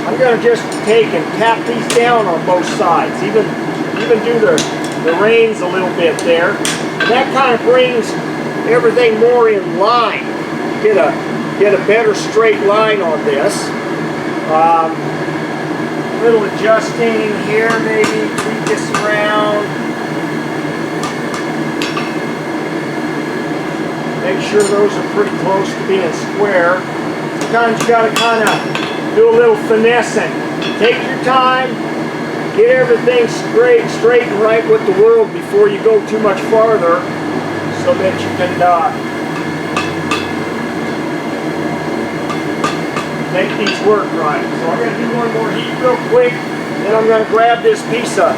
I'm going to just take and tap these down on both sides, even do the reins a little bit there. And that kind of brings everything more in line. Get a better straight line on this. Little adjusting here, maybe tweak this around. Make sure those are pretty close to being square. Sometimes you got to kind of do a little finessing. Take your time, get everything straight and right with the world before you go too much farther, so that you can make these work right. So I'm going to do one more heat real quick, then I'm going to grab this piece of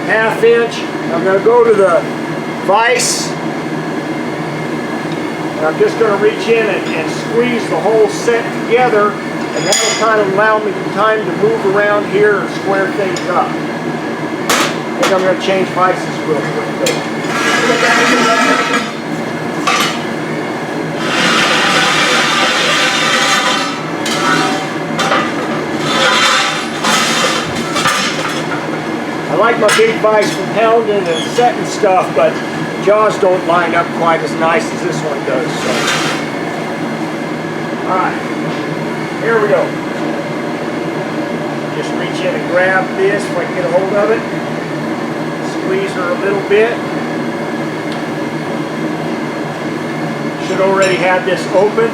1/2 inch. I'm going to go to the vise, and I'm just going to reach in and squeeze the whole set together, and that will kind of allow me time to move around here and square things up. I think I'm going to change vices real quick. I like my big vise for pounding and setting stuff, but jaws don't line up quite as nice as this one does. So. All right, here we go. Just reach in and grab this if I can get a hold of it. Squeeze her a little bit. Should already have this open.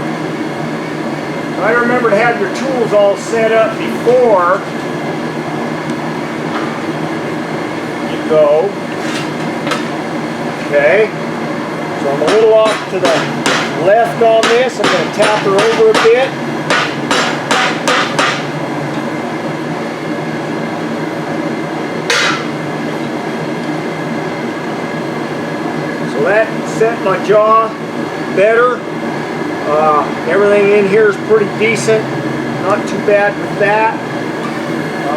Try to remember to have your tools all set up before you go. Okay, so I'm a little off to the left on this. I'm going to tap her over a bit. So that set my jaw better. Everything in here is pretty decent. Not too bad with that. I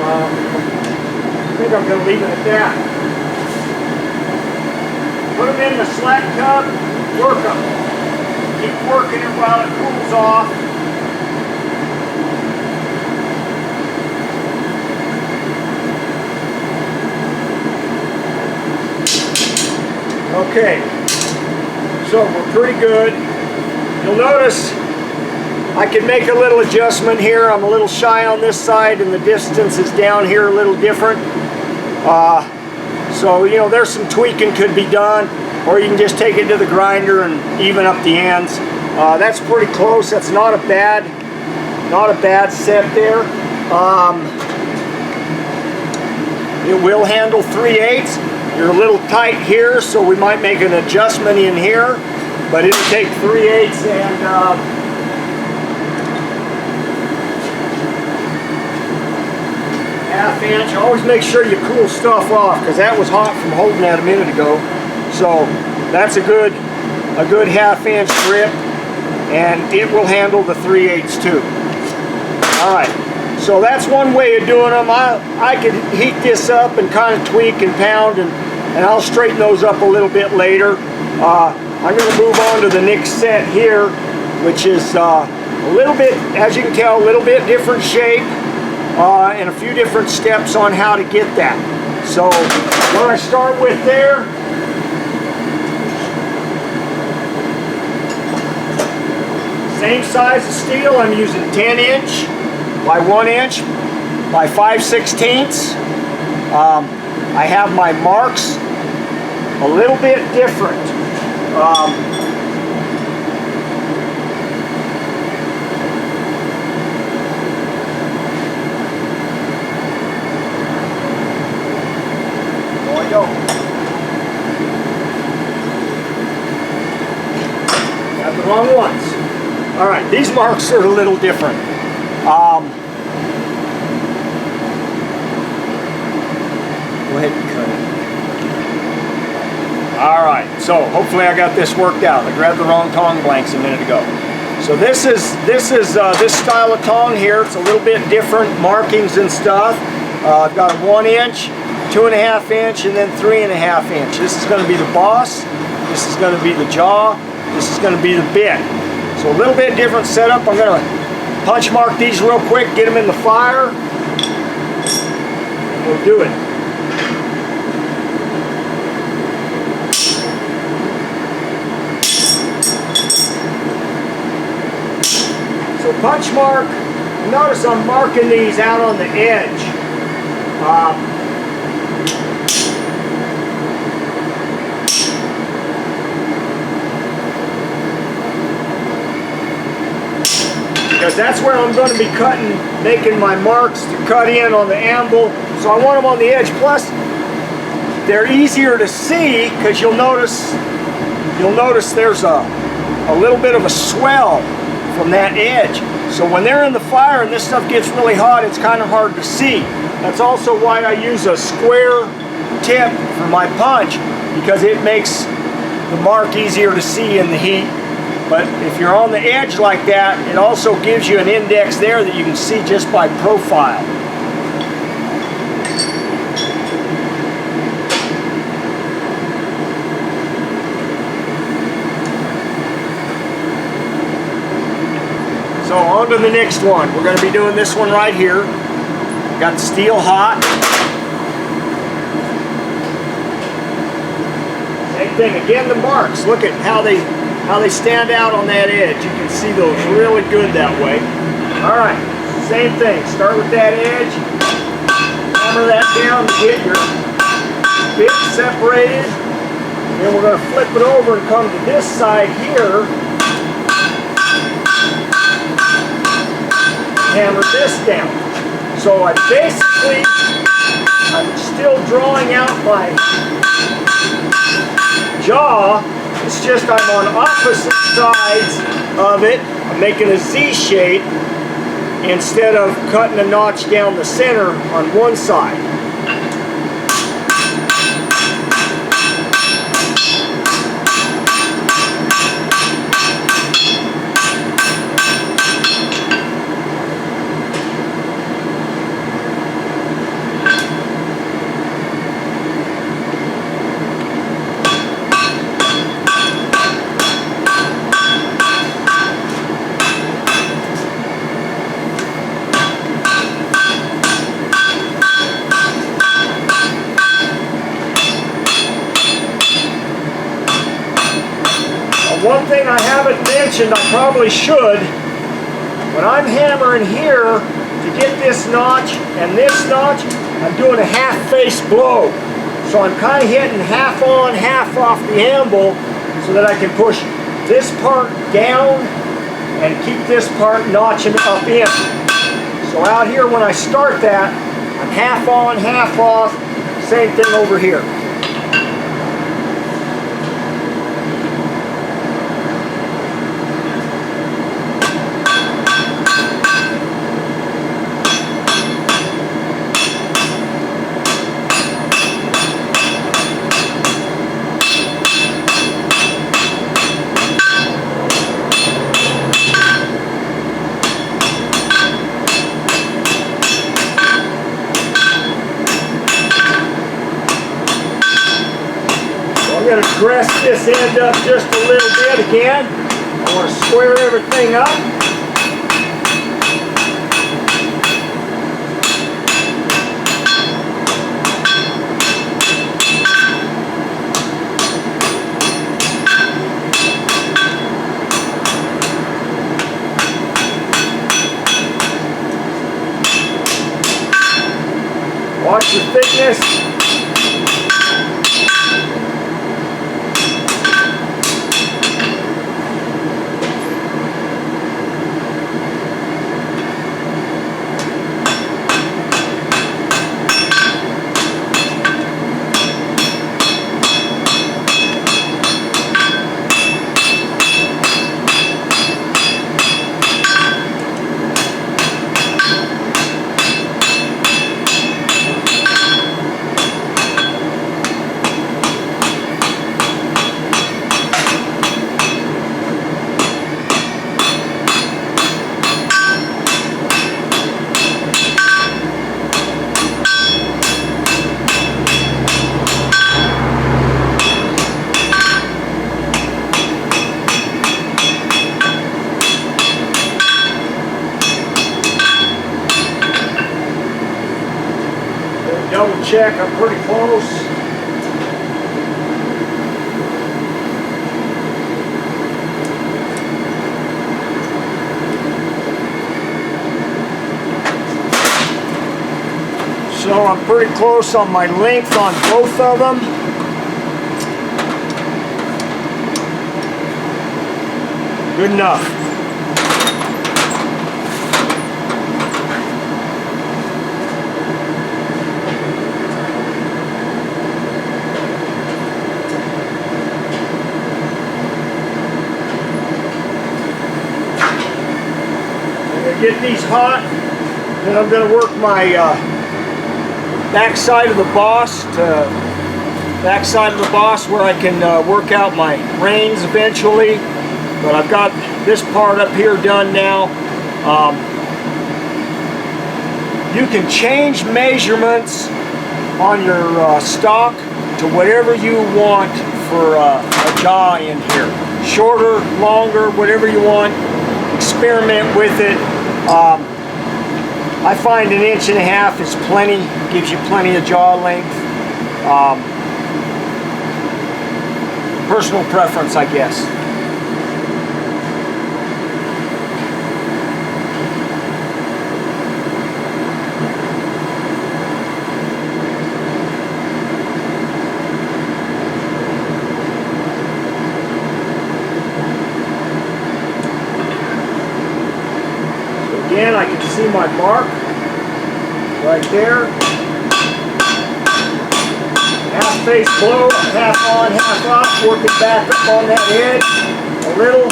think I'm going to leave it at that. Put them in the slack tub, work them. Keep working it while it cools off. Okay, so we're pretty good. You'll notice I can make a little adjustment here. I'm a little shy on this side and the distance is down here a little different. So, you know, there's some tweaking could be done, or you can just take it to the grinder and even up the ends. That's pretty close. That's not a bad set there. It will handle 3/8. You're a little tight here, so we might make an adjustment in here, but it'll take 3/8 and ½ inch. Always make sure you cool stuff off, because that was hot from holding that a minute ago. So that's a good ½ inch grip, and it will handle the 3/8 too. All right, so that's one way of doing them. I could heat this up and kind of tweak and pound, and I'll straighten those up a little bit later. I'm going to move on to the next set here, which is a little bit, as you can tell, a little bit different shape. And a few different steps on how to get that. So what I start with there, same size of steel. I'm using 10 inch by 1 inch by 5/16. I have my marks a little bit different. Go. Got the wrong ones. All right, these marks are a little different. Go ahead and cut it. All right, so hopefully I got this worked out. I grabbed the wrong tong blanks a minute ago. So this is this style of tong here. It's a little bit different markings and stuff. I've got a 1 inch. 2½ inch, and then 3½ inch. This is going to be the boss. This is going to be the jaw. This is going to be the bit. So a little bit different setup. I'm going to punch mark these real quick, get them in the fire, and we'll do it. So punch mark. Notice I'm marking these out on the edge. Because that's where I'm going to be cutting, making my marks to cut in on the anvil. So I want them on the edge. Plus, they're easier to see, because you'll notice there's a little bit of a swell from that edge. So when they're in the fire and this stuff gets really hot, it's kind of hard to see. That's also why I use a square tip for my punch, because it makes the mark easier to see in the heat. But if you're on the edge like that, it also gives you an index there that you can see just by profile. So on to the next one. We're going to be doing this one right here. Got the steel hot. Take thing. Again, the marks. Look at how they stand out on that edge. You can see those really good that way. All right, same thing. Start with that edge. Hammer that down to get your bit separated. Then we're going to flip it over and come to this side here. Hammer this down. So I'm still drawing out my jaw. It's just I'm on opposite sides of it. I'm making a Z shape instead of cutting a notch down the center on one side. One thing I haven't mentioned, I probably should, when I'm hammering here to get this notch and this notch, I'm doing a half face blow. So I'm kind of hitting half on, half off the anvil so that I can push this part down and keep this part notching up in. So out here when I start that, I'm half on, half off, same thing over here. I'm going to dress this end up just a little bit again. I want to square everything up. Watch your thickness. Double check, I'm pretty close. So I'm pretty close on my length on both of them. Good enough. Get these hot, then I'm going to work my back side of the boss where I can work out my reins eventually. But I've got this part up here done now. You can change measurements on your stock to whatever you want for a jaw in here. Shorter, longer, whatever you want. Experiment with it. I find 1.5 inches is plenty, gives you plenty of jaw length. personal preference, I guess. Again, I can see my mark right there. Half face blow, half on, half off, working back up on that edge a little.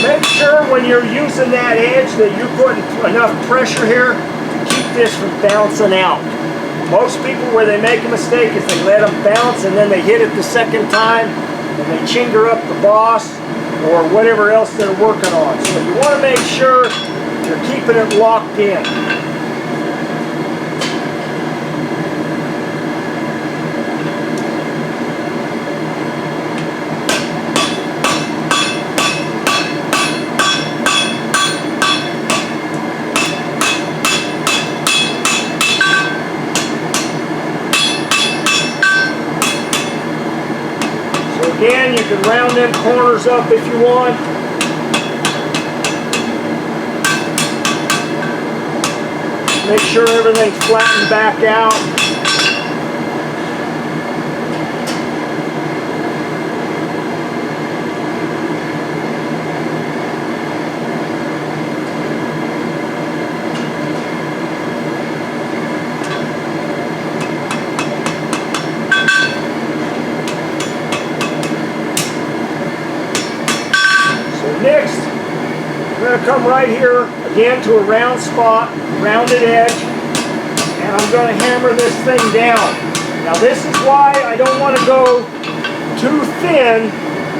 Make sure when you're using that edge that you're putting enough pressure here to keep this from bouncing out. Most people, where they make a mistake, is they let them bounce and then they hit it the second time and they chinger up the boss or whatever else they're working on. So you want to make sure you're keeping it locked in. Again, you can round them corners up if you want. Make sure everything's flattened back out. Next, we're going to come right here again to a round spot, rounded edge, and I'm going to hammer this thing down. Now this is why I don't want to go too thin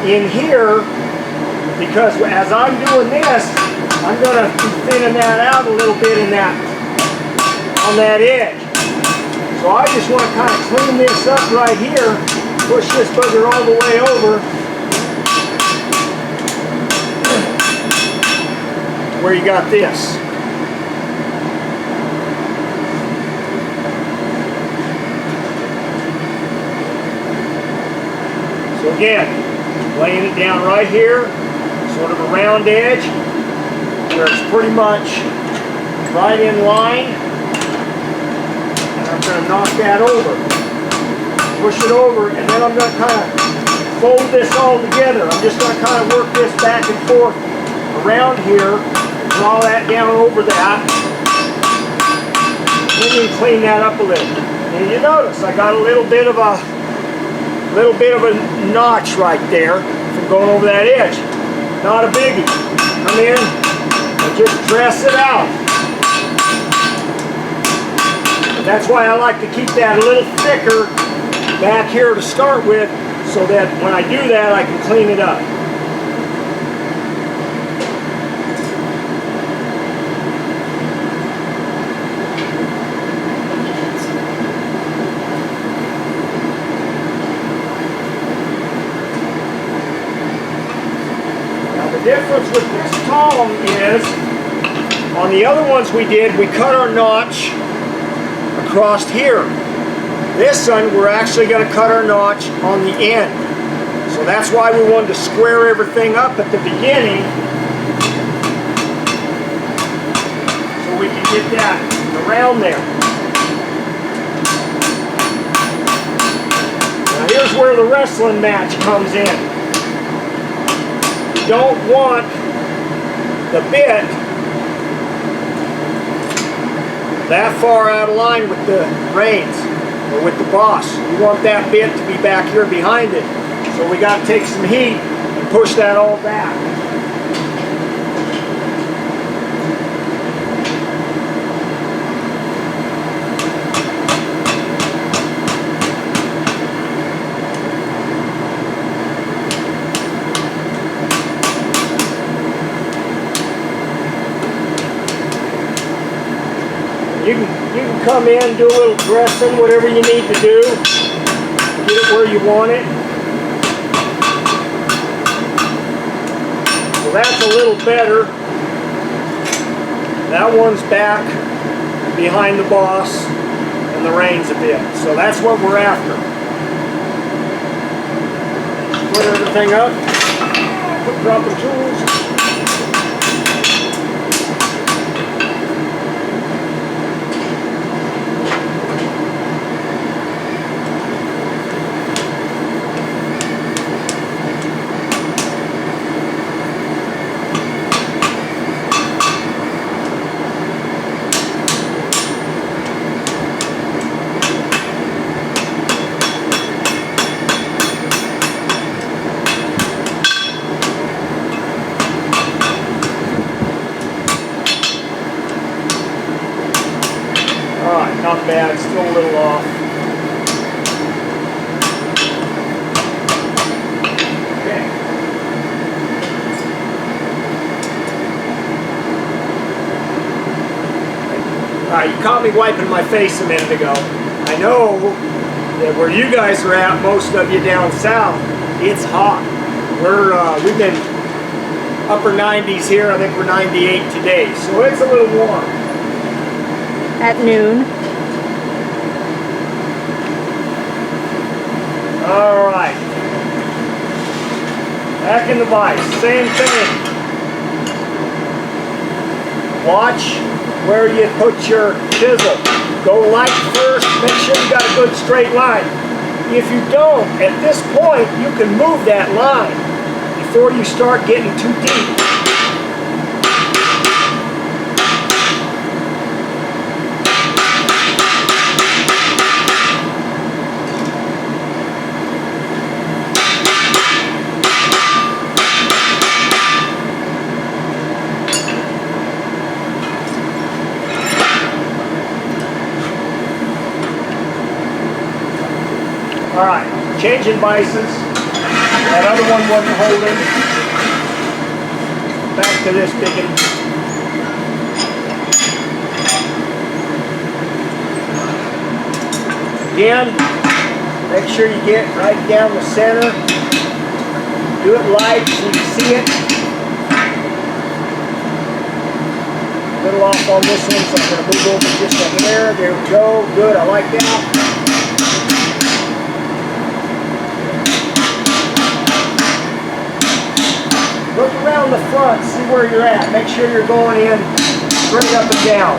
in here, because as I'm doing this, I'm going to be thinning that out a little bit in that, on that edge. So I just want to kind of clean this up right here, push this bugger all the way over, where you got this. So again, laying it down right here, sort of a round edge, where it's pretty much right in line, and I'm going to knock that over, push it over, and then I'm going to kind of fold this all together. I'm just going to kind of work this back and forth around here. Draw that down over that. Then you clean that up a little. And you notice I got a little bit of a notch right there from going over that edge. Not a biggie. Come in and just dress it out. And that's why I like to keep that a little thicker back here to start with, so that when I do that I can clean it up. The difference with this tong is, on the other ones we did, we cut our notch across here. This one, we're actually going to cut our notch on the end. So that's why we wanted to square everything up at the beginning, so we can get that around there. Now here's where the wrestling match comes in. Don't want the bit that far out of line with the reins or with the boss. You want that bit to be back here behind it. So we got to take some heat and push that all back. You can come in, do a little dressing, whatever you need to do. Get it where you want it. So that's a little better. That one's back behind the boss and the reins a bit. So that's what we're after. Put everything up, drop the tools. Not bad, it's still a little off. Okay. Alright, you caught me wiping my face a minute ago. I know that where you guys are at, most of you down south, it's hot. We've been upper 90s here, I think we're 98 today, so it's a little warm. At noon. Alright, back in the vise, same thing. Watch where you put your chisel. Go light first, make sure you got a good straight line. If you don't, at this point, you can move that line before you start getting too deep. Alright, changing vices. That other one wasn't holding. Back to this digging. Again, make sure you get right down the center. Do it light so you see it. A little off on this one, so I'm going to move over just a hair. There we go. Good, I like that. Look around the front, see where you're at. Make sure you're going in straight up and down.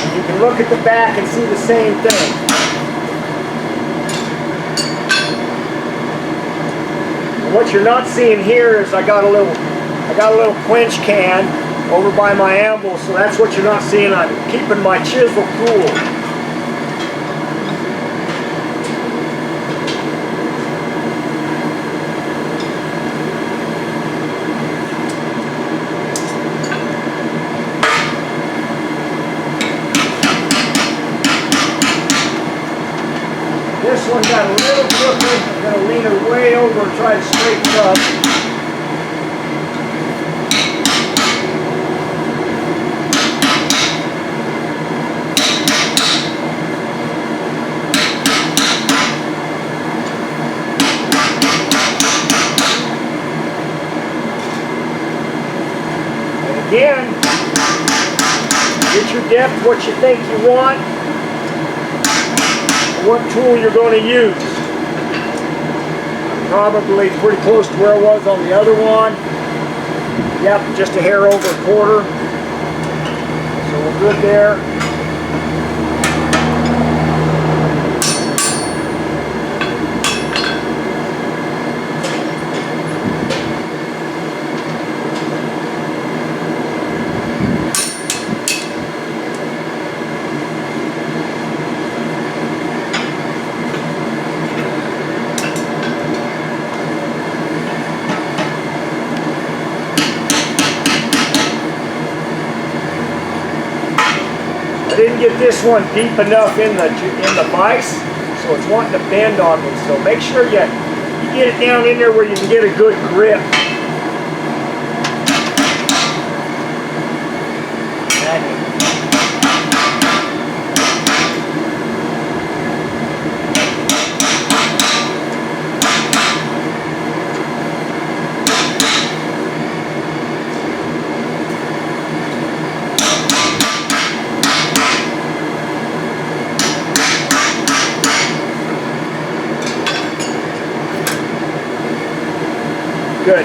And you can look at the back and see the same thing. And what you're not seeing here is I got a little quench can over by my anvil, so that's what you're not seeing. I'm keeping my chisel cool. This one got a little crooked. I'm going to lean her way over and try to straighten it up. And again, get your depth what you think you want. What tool you're going to use. Probably pretty close to where I was on the other one. Yep, just a hair over a quarter. So we're good there. I didn't get this one deep enough in the vise, so it's wanting to bend on me. So make sure you get it down in there where you can get a good grip. Good.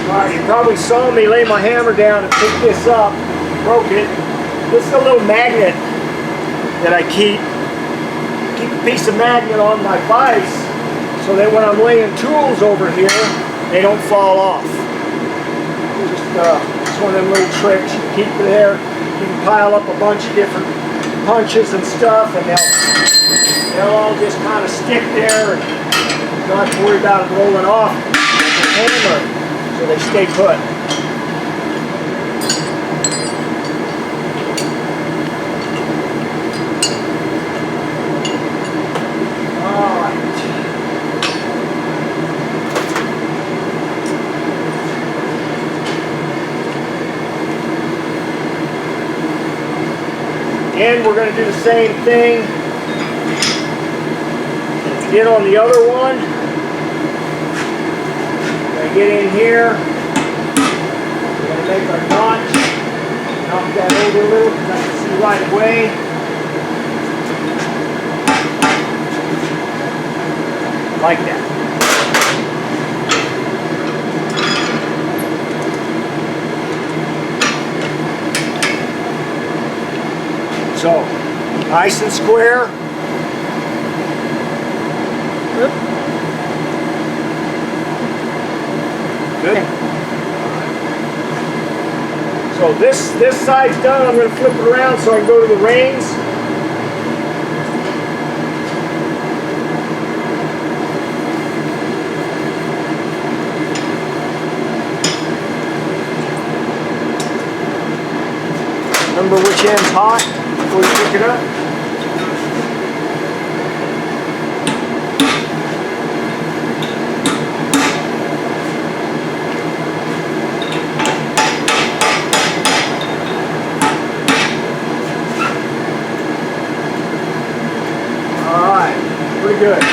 Alright, you probably saw me lay my hammer down and pick this up. Broke it. This is a little magnet that I keep a piece of magnet on my vise so that when I'm laying tools over here, they don't fall off. Just one of them little tricks. You keep it there. You can pile up a bunch of different punches and stuff, and they'll all just kind of stick there, and you don't have to worry about them rolling off with your hammer, so they stay put. Again, we're going to do the same thing as we did on the other one. We're going to get in here. We're going to make our notch. Knock that over a little because I can see right away. Like that. So, nice and square. Good. So this side's done. I'm going to flip it around so I can go to the reins. Remember which end's hot before you pick it up. All right, pretty good.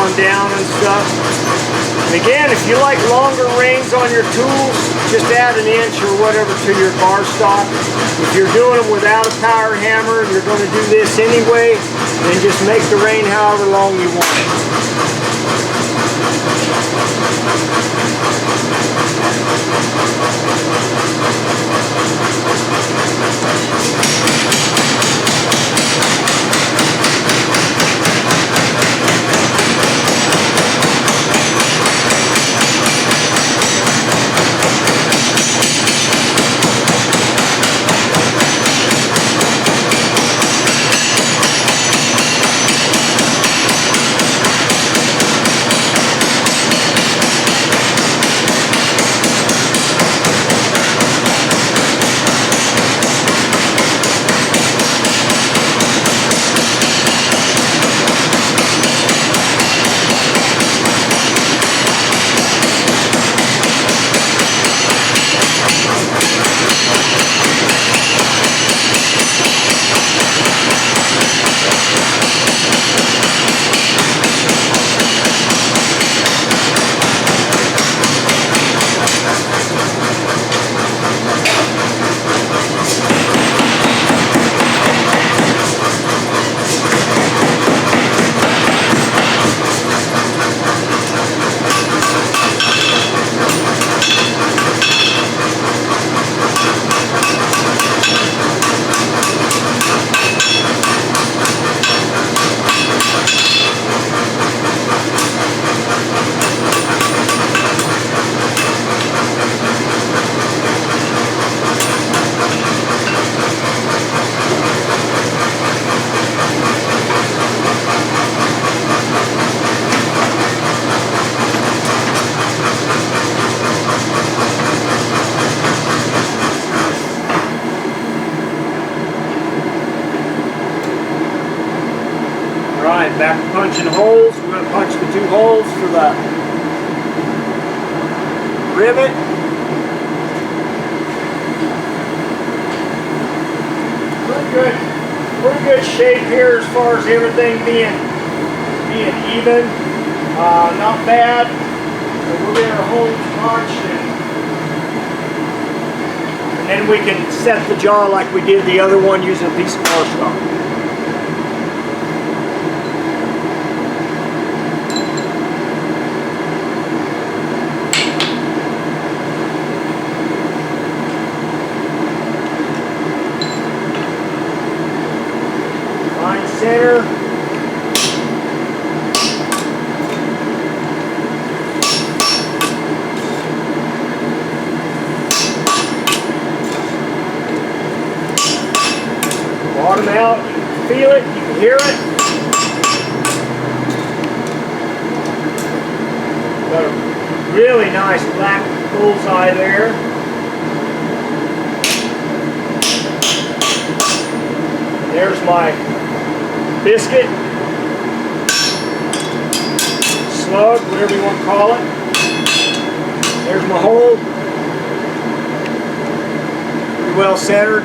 on down and stuff. And again, if you like longer reins on your tools, just add an inch or whatever to your bar stock. If you're doing them without a power hammer, you're going to do this anyway, then just make the rein however long you want it. Back to punching holes. We're going to punch the 2 holes for the rivet. Pretty good shape here as far as everything being even. Not bad. So we'll get our holes punched and then we can set the jaw like we did the other one using a piece of bar stock. Center. Bottom out, you can feel it, you can hear it. Got a really nice black bullseye there. There's my biscuit, slug, whatever you want to call it. There's my hole. Pretty well centered.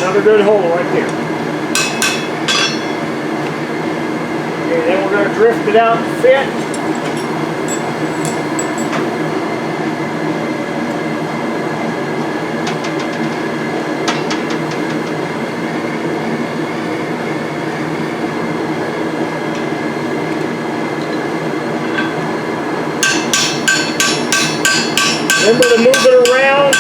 Another good hole right there. Okay, then we're going to drift it out and fit. Remember to move it around.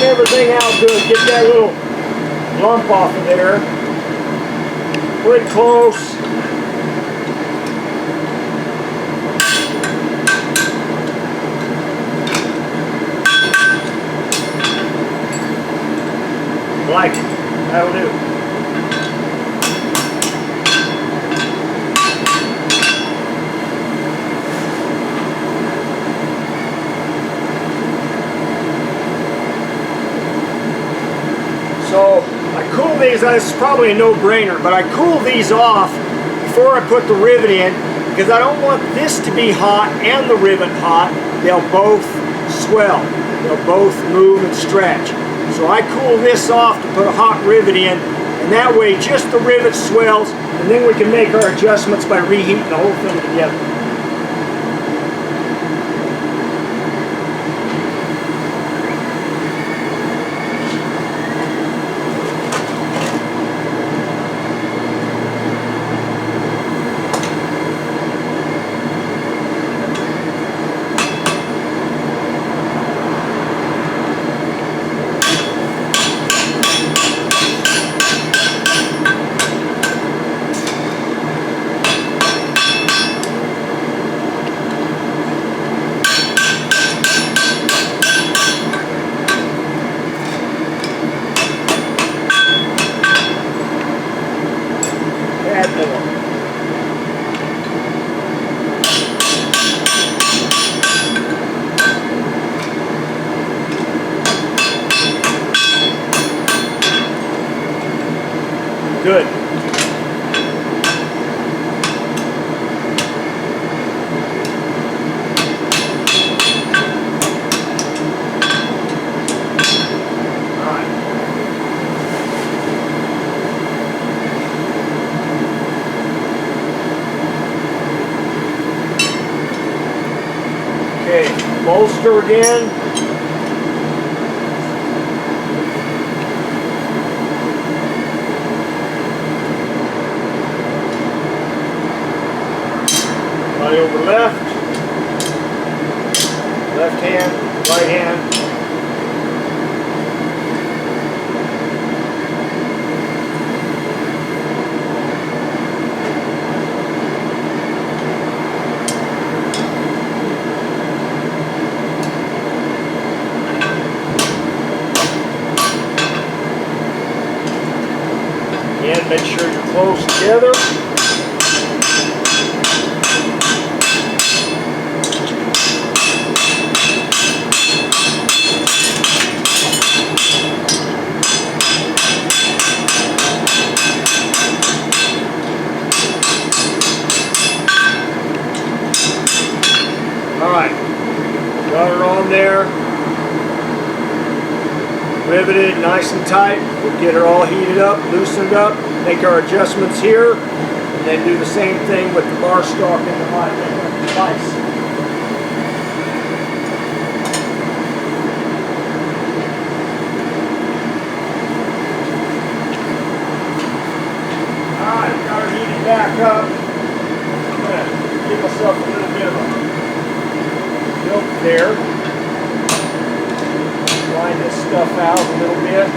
everything out good. Get that little lump off of there. Put it close. Like it. That'll do. So I cool these. This is probably a no-brainer, but I cool these off before I put the rivet in because I don't want this to be hot and the rivet hot. They'll both swell. They'll both move and stretch. So I cool this off to put a hot rivet in, and that way just the rivet swells, and then we can make our adjustments by reheating the whole thing together. Good. Okay, bolster again. Body over left, left hand, right hand. Again, make sure you're close together. Alright, got her on there, riveted nice and tight. We'll get her all heated up, loosened up, make our adjustments here, and then do the same thing with the bar stalk and the vise. Alright, got her heated back up. I'm going to give myself a little bit of a milk there. Line this stuff out a little bit.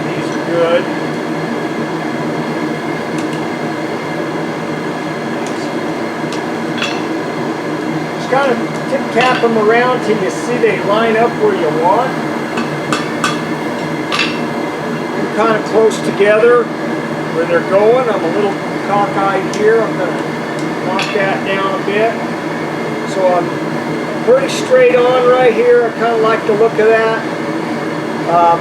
These are good. Just kind of tip-tap them around till you see they line up where you want. They're kind of close together where they're going. I'm a little cockeyed here. I'm going to knock that down a bit. So I'm pretty straight on right here. I kind of like the look of that. I'm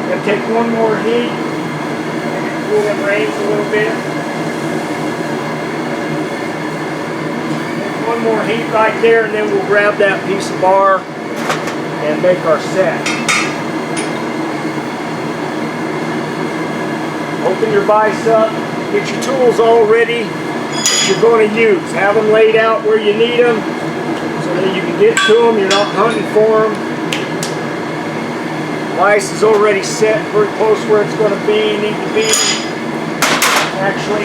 going to take one more heat. Maybe cool them reins a little bit. Take one more heat right there, and then we'll grab that piece of bar and make our set. Open your vise up, get your tools all ready that you're going to use. Have them laid out where you need them so that you can get to them, you're not hunting for them. Vise is already set pretty close where it's going to be, need to be. Actually,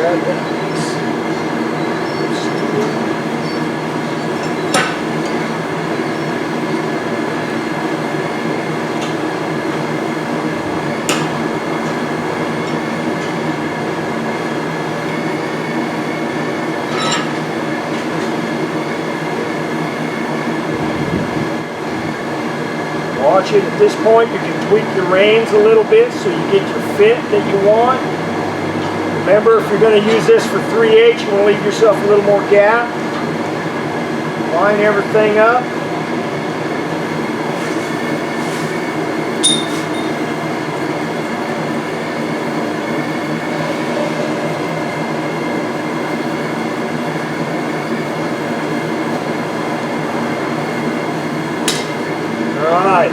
grab that piece. Watch it. At this point, you can tweak your reins a little bit so you get your fit that you want. Remember, if you're going to use this for 3/8, you want to leave yourself a little more gap. Line everything up. Alright.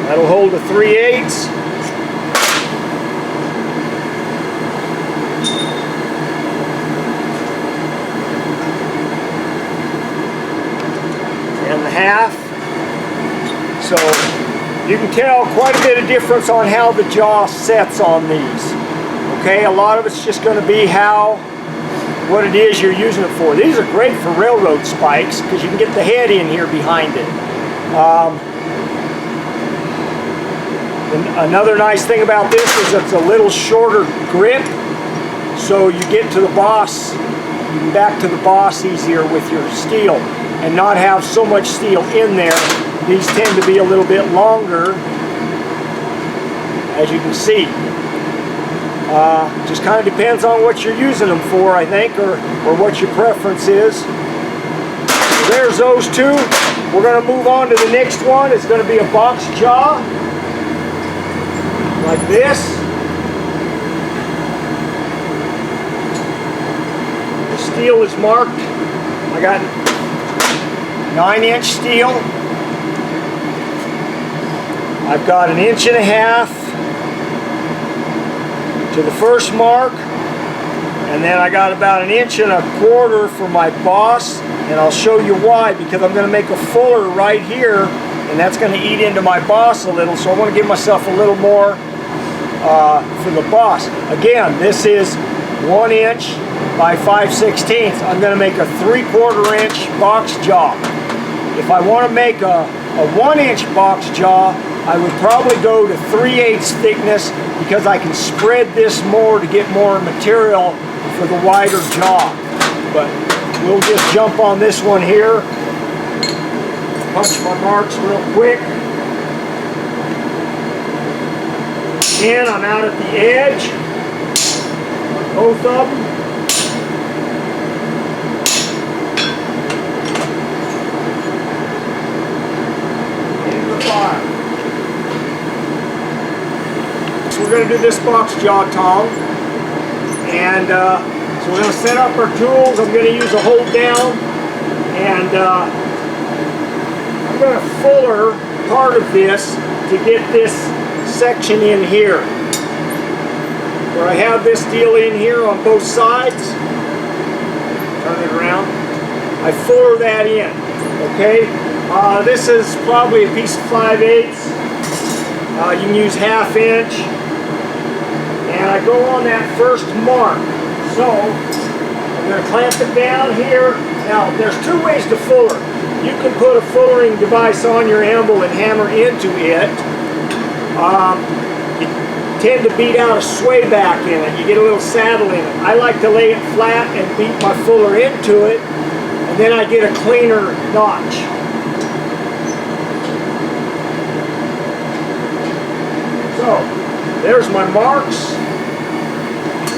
That'll hold the 3/8. And the half. So you can tell quite a bit of difference on how the jaw sets on these. Okay, a lot of it's just going to be what it is you're using it for. These are great for railroad spikes because you can get the head in here behind it. And another nice thing about this is it's a little shorter grip, so you get to the boss, you can back to the boss easier with your steel and not have so much steel in there. These tend to be a little bit longer, as you can see. Just kind of depends on what you're using them for, I think, or what your preference is. So there's those two. We're going to move on to the next one. It's going to be a box jaw, like this. The steel is marked. I got 9-inch steel. I've got 1.5 inches to the first mark, and then I got about 1.25 inches for my boss, and I'll show you why, because I'm going to make a fuller right here, and that's going to eat into my boss a little, so I want to give myself a little more for the boss. Again, this is 1 inch by 5/16. I'm going to make a 3/4 inch box jaw. If I want to make a 1-inch box jaw, I would probably go to 3/8 thickness because I can spread this more to get more material for the wider jaw. But we'll just jump on this one here. Punch my marks real quick. Again, I'm out at the edge on both of them. Into the fire. We're going to do this box jaw tong, and so we're going to set up our tools. I'm going to use a hold down, and I'm going to fuller part of this to get this section in here. Where I have this deal in here on both sides, turn it around, I fuller that in, okay? This is probably a piece of 5/8. You can use 1/2 inch. And I go on that first mark. So I'm going to clamp it down here. Now there's 2 ways to fuller. You can put a fullering device on your anvil and hammer into it. You tend to beat out a sway back in it. You get a little saddle in it. I like to lay it flat and beat my fuller into it, and then I get a cleaner notch. So there's my marks.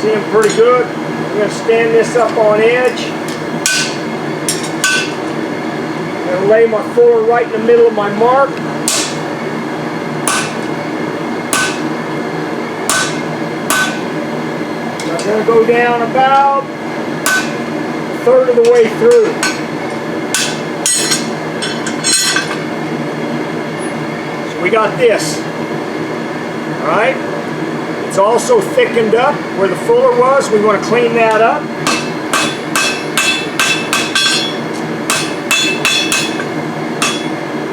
See them pretty good. I'm going to stand this up on edge. I'm going to lay my fuller right in the middle of my mark. I'm going to go down about 1/3 of the way through. So we got this. Alright? It's also thickened up where the fuller was. We want to clean that up.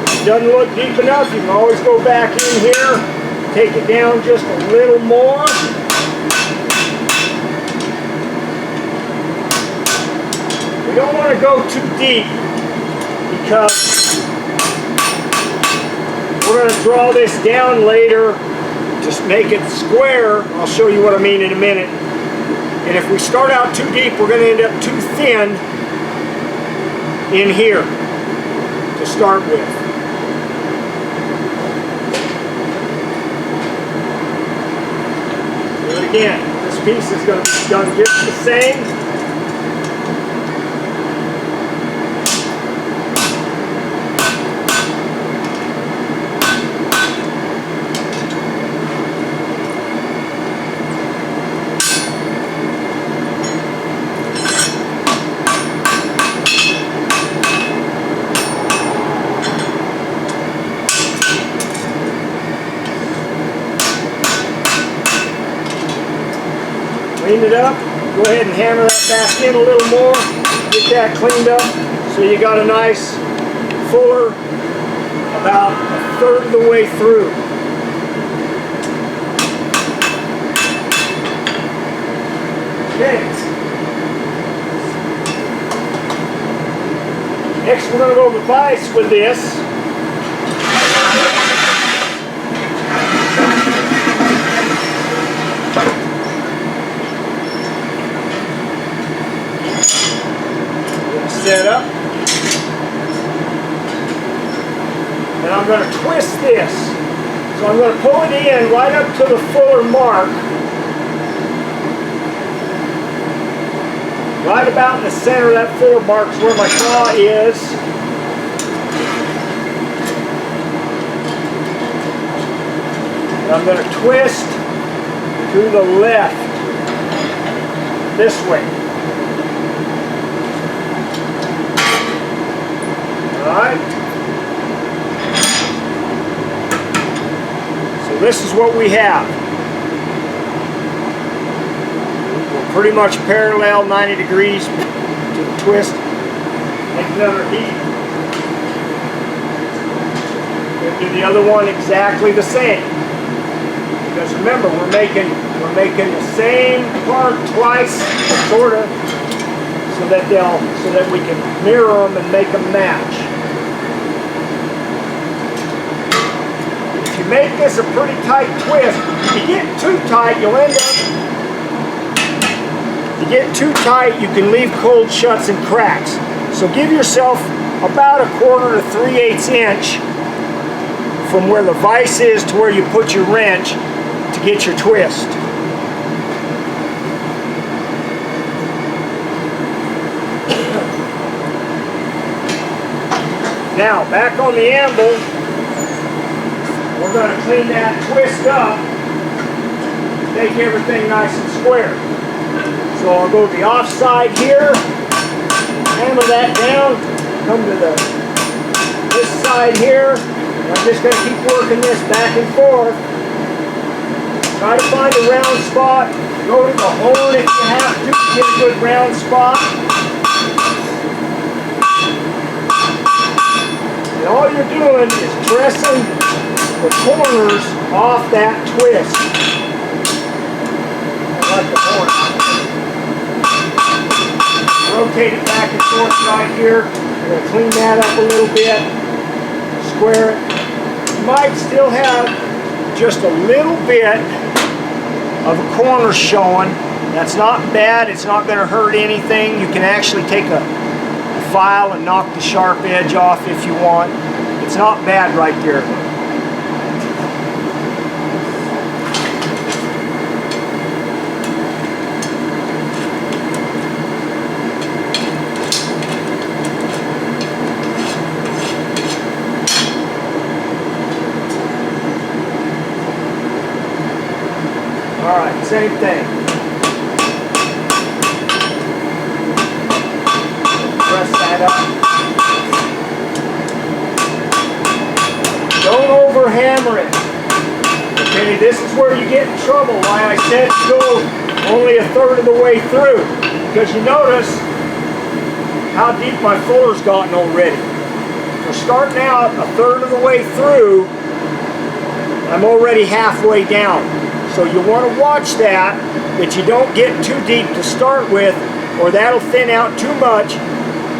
If it doesn't look deep enough, you can always go back in here, take it down just a little more. don't want to go too deep because we're going to draw this down later. Just make it square. I'll show you what I mean in a minute. And if we start out too deep, we're going to end up too thin in here to start with. Do it again. This piece is going to be done just the same. Clean it up, go ahead and hammer that back in a little more, get that cleaned up so you got a nice fuller about a third of the way through. Okay. Next we're going to go over vise with this. Set up, and I'm going to twist this. So I'm going to pull it in right up to the fuller mark, right about in the center of that fuller mark is where my claw is. And I'm going to twist to the left, this way. Alright, so this is what we have. We're pretty much parallel 90 degrees to the twist. Make another heat. We'll do the other one exactly the same. Because remember, we're making the same part twice, sort of, so that we can mirror them and make them match. Make this a pretty tight twist. If you get too tight, you'll end up, if you get too tight, you can leave cold shuts and cracks. So give yourself about 1/4 to 3/8 inch from where the vise is to where you put your wrench to get your twist. Now, back on the anvil, we're going to clean that twist up, make everything nice and square. So I'll go to the off side here, hammer that down, come to this side here, and I'm just going to keep working this back and forth. Try to find a round spot, go to the horn if you have to get a good round spot. And all you're doing is pressing the corners off that twist. I like the horn. Rotate it back and forth right here. We're going to clean that up a little bit. Square it. You might still have just a little bit of a corner showing. That's not bad. It's not going to hurt anything. You can actually take a file and knock the sharp edge off if you want. It's not bad right there. Alright, same thing. Press that up. Don't over hammer it. Okay, this is where you get in trouble. Why I said go only 1/3 of the way through. Because you notice how deep my fuller's gotten already. So starting out 1/3 of the way through, I'm already halfway down. So you want to watch that you don't get too deep to start with, or that'll thin out too much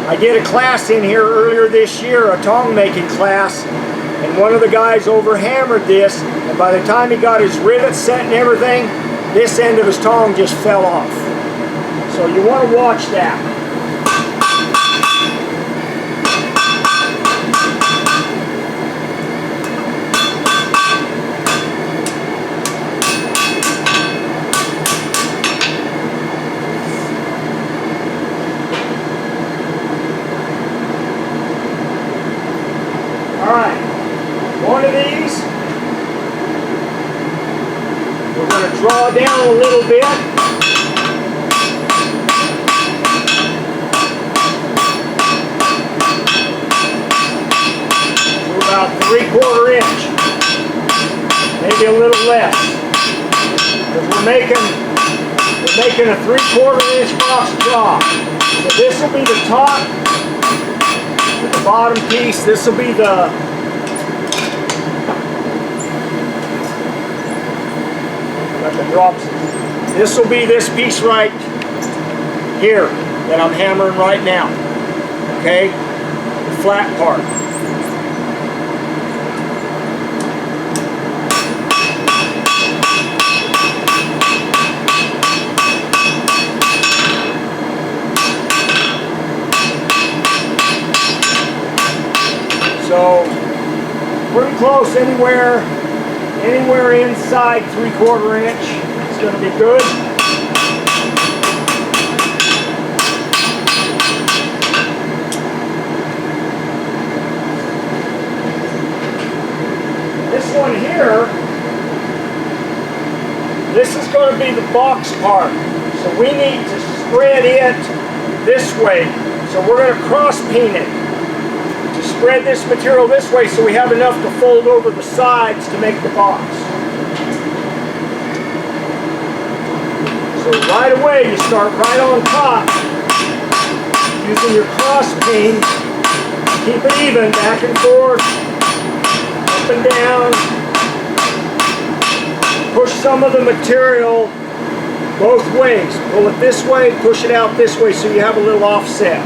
I did a class in here earlier this year, a tong making class, and one of the guys over hammered this, and by the time he got his rivets set and everything, this end of his tong just fell off. So you want to watch that. Alright, one of these, we're going to draw down a little bit. To about 3/4 inch, maybe a little less. Because we're making a 3/4 inch box draw. So this will be the top. The bottom piece, this will be the drops. This will be this piece right here that I'm hammering right now. Okay? The flat part. So pretty close, anywhere inside 3/4 inch is going to be good. This one here, this is going to be the box part. So we need to spread it this way. So we're going to cross paint it. Spread this material this way so we have enough to fold over the sides to make the box. So right away you start right on top using your cross paint. Keep it even, back and forth, up and down. Push some of the material both ways. Pull it this way, push it out this way so you have a little offset.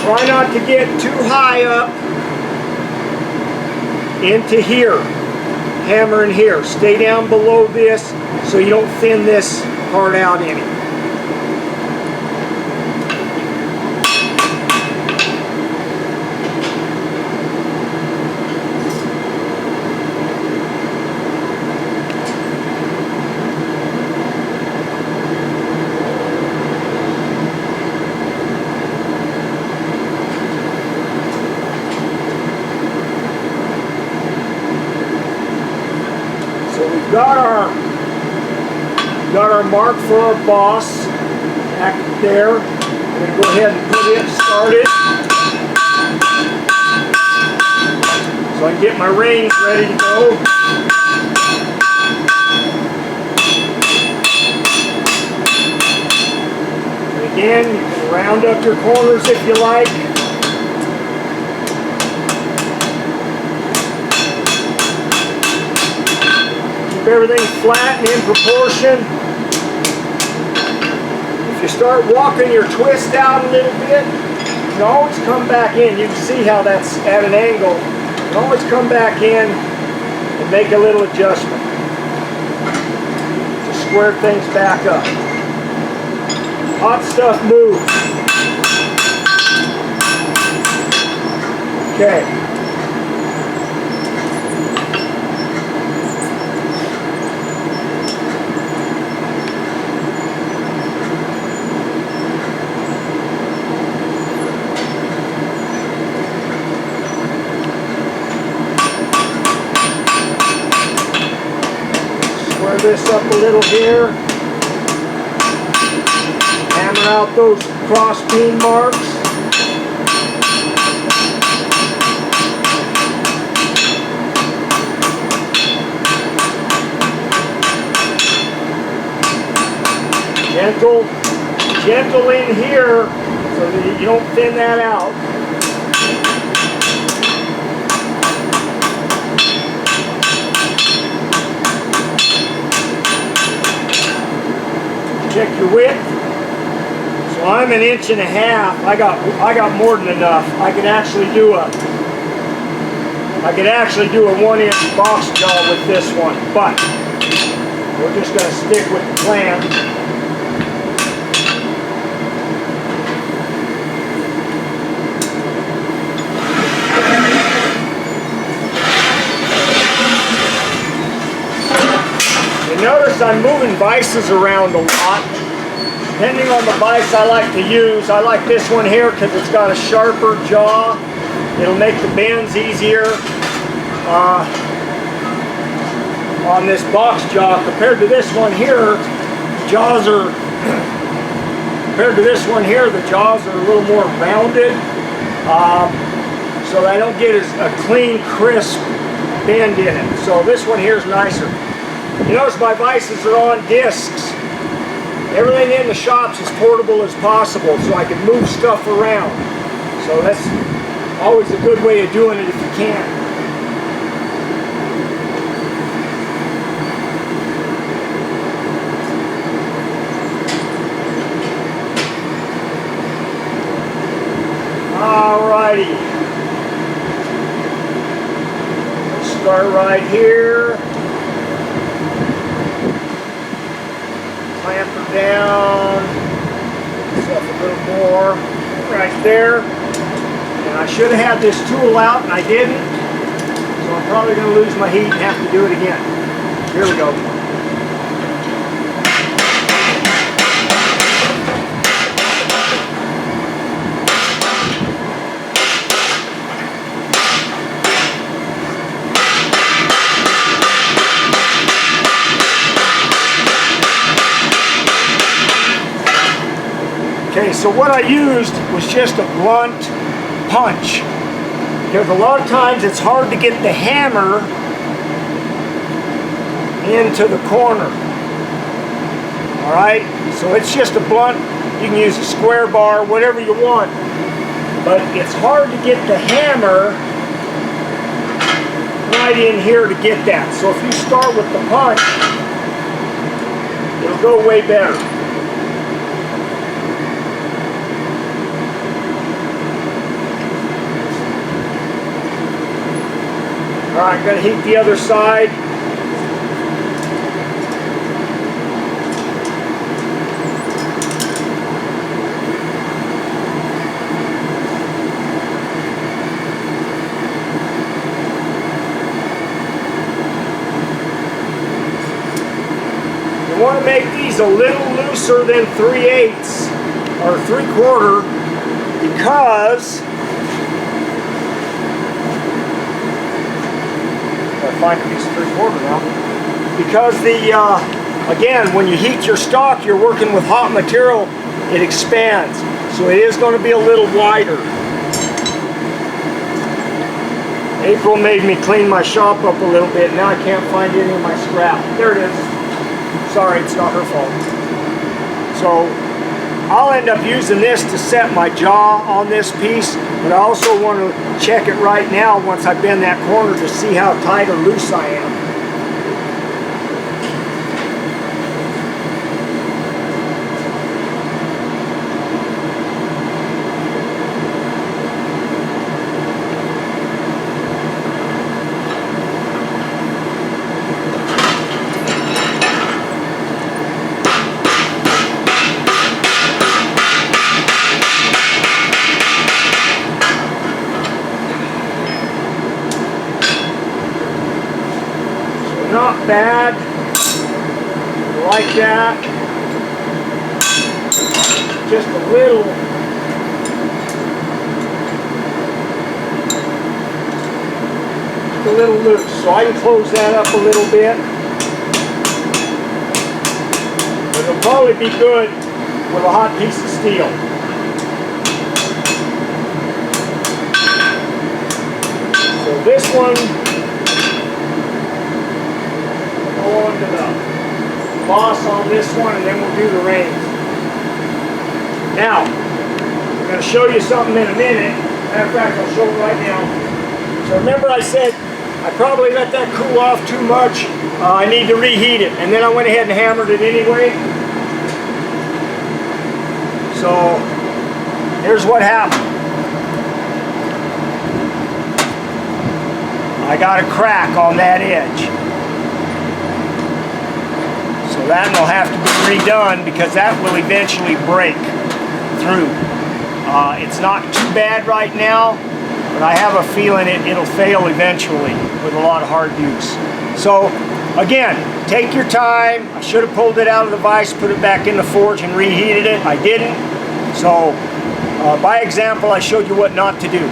Try not to get too high up into here, hammer in here. Stay down below this so you don't thin this part out any. Got our mark for our boss back there. We're going to go ahead and put it started. So I can get my reins ready to go. And again, you can round up your corners if you like. Everything flat and in proportion. If you start walking your twist out a little bit, you can always come back in. You can see how that's at an angle. You can always come back in and make a little adjustment to square things back up. Hot stuff moves. Okay. This up a little here, hammer out those cross beam marks. Gentle in here so that you don't thin that out. check your width. So I'm 1.5 inches. I got more than enough. I could actually do a 1-inch box jaw with this one, but we're just going to stick with the plan. Notice I'm moving vices around a lot. Depending on the vice I like to use, I like this one here because it's got a sharper jaw. It'll make the bends easier on this box jaw compared to this one here. The jaws are a little more rounded, so I don't get a clean, crisp bend in it. So this one here is nicer. You notice my vices are on discs. Everything in the shop's as portable as possible so I can move stuff around. So that's always a good way of doing it if you can. Alrighty. Let's start right here. Clamp her down, myself a little more, right there. And I should have had this tool out and I didn't, so I'm probably going to lose my heat and have to do it again. Here we go. Okay, so what I used was just a blunt punch, because a lot of times it's hard to get the hammer into the corner. Alright, so it's just a blunt. You can use a square bar, whatever you want, but it's hard to get the hammer right in here to get that. So if you start with the punch, it'll go way better. Alright, I'm going to heat the other side. You want to make these a little looser than 3/8 or 3/4 because find a piece of 3/4 now. Because again, when you heat your stock, you're working with hot material, it expands. So it is going to be a little wider. April made me clean my shop up a little bit. Now I can't find any of my scrap. There it is. Sorry, it's not her fault. So I'll end up using this to set my jaw on this piece, but I also want to check it right now once I bend that corner to see how tight or loose I am. Not bad, like that, just a little, loose, so I can close that up a little bit, but it'll probably be good with a hot piece of steel. So this one, on to the boss on this one, and then we'll do the reins. Now, I'm going to show you something in a minute. Matter of fact, I'll show it right now. So remember I said I probably let that cool off too much. I need to reheat it. And then I went ahead and hammered it anyway. So here's what happened. I got a crack on that edge. So that will have to be redone because that will eventually break through. It's not too bad right now, but I have a feeling it'll fail eventually with a lot of hard use. So again, take your time. I should have pulled it out of the vise, put it back in the forge and reheated it. I didn't. So by example, I showed you what not to do.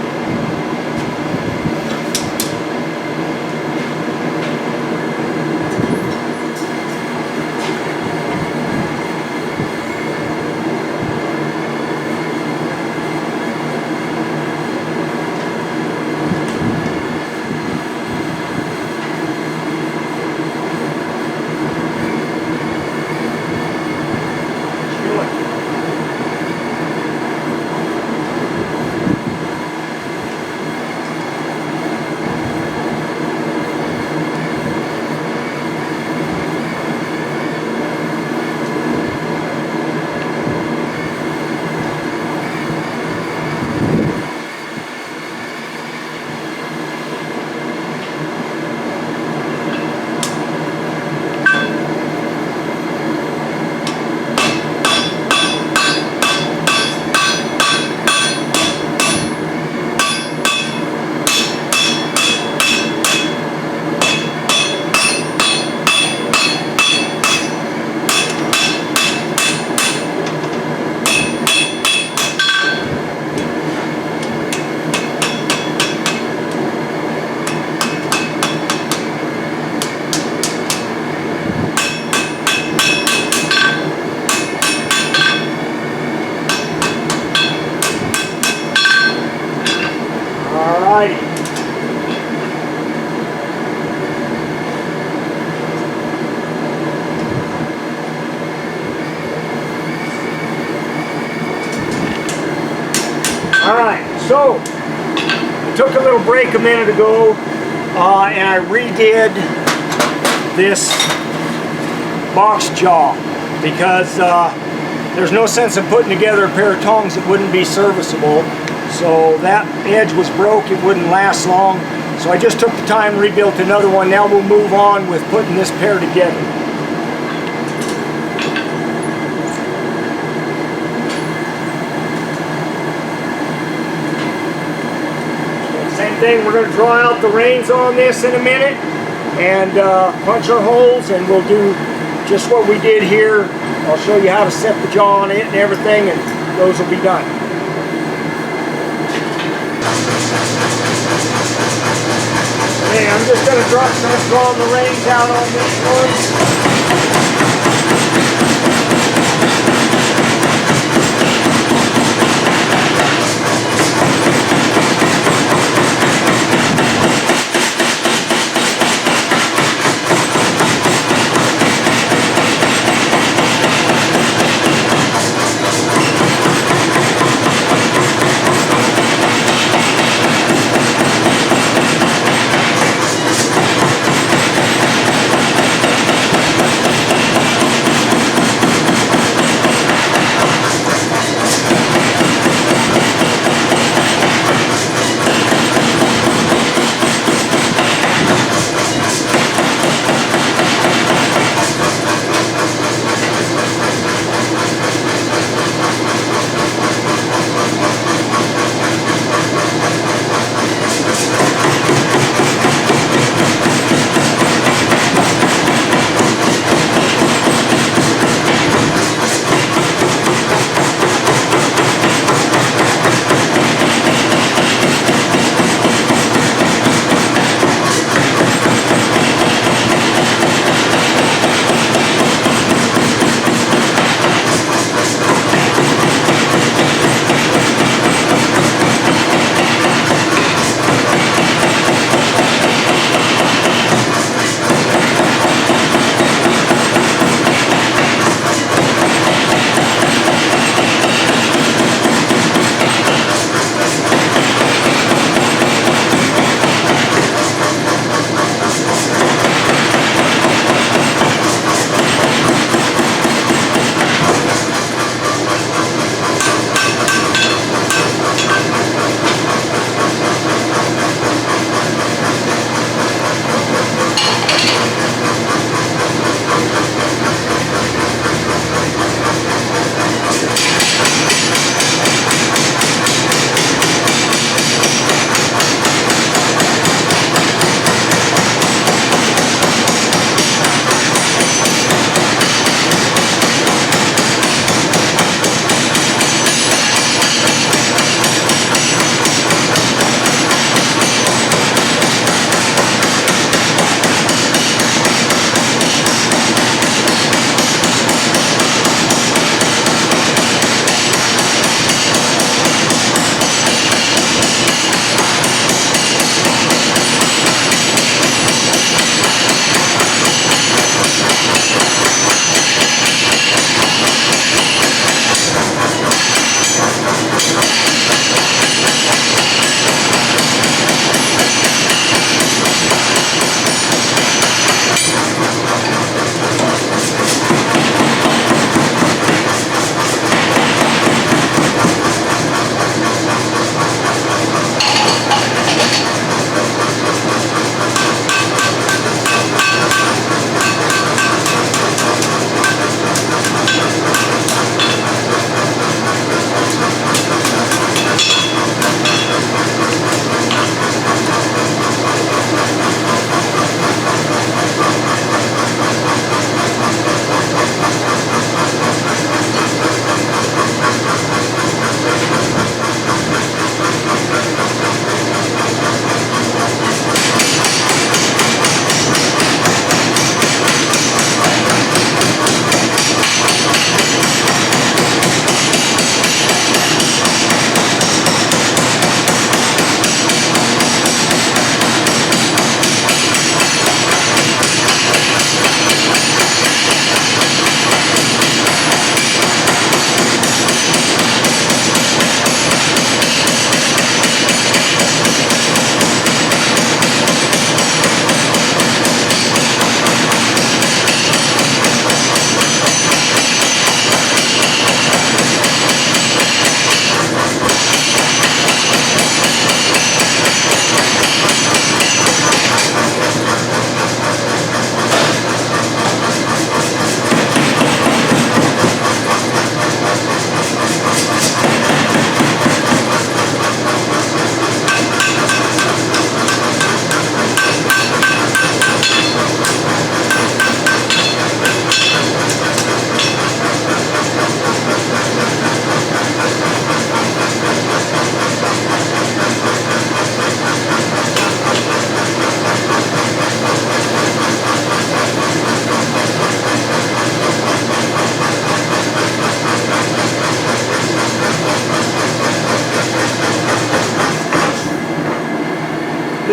Alright, so I took a little break a minute ago and I redid this box jaw because there's no sense in putting together a pair of tongs that wouldn't be serviceable. So that edge was broke, it wouldn't last long. So I just took the time, rebuilt another one. Now we'll move on with putting this pair together. Same thing, we're going to draw out the reins on this in a minute and punch our holes, and we'll do just what we did here. I'll show you how to set the jaw on it and everything, and those will be done. Okay, I'm just going to start drawing the reins out on this one.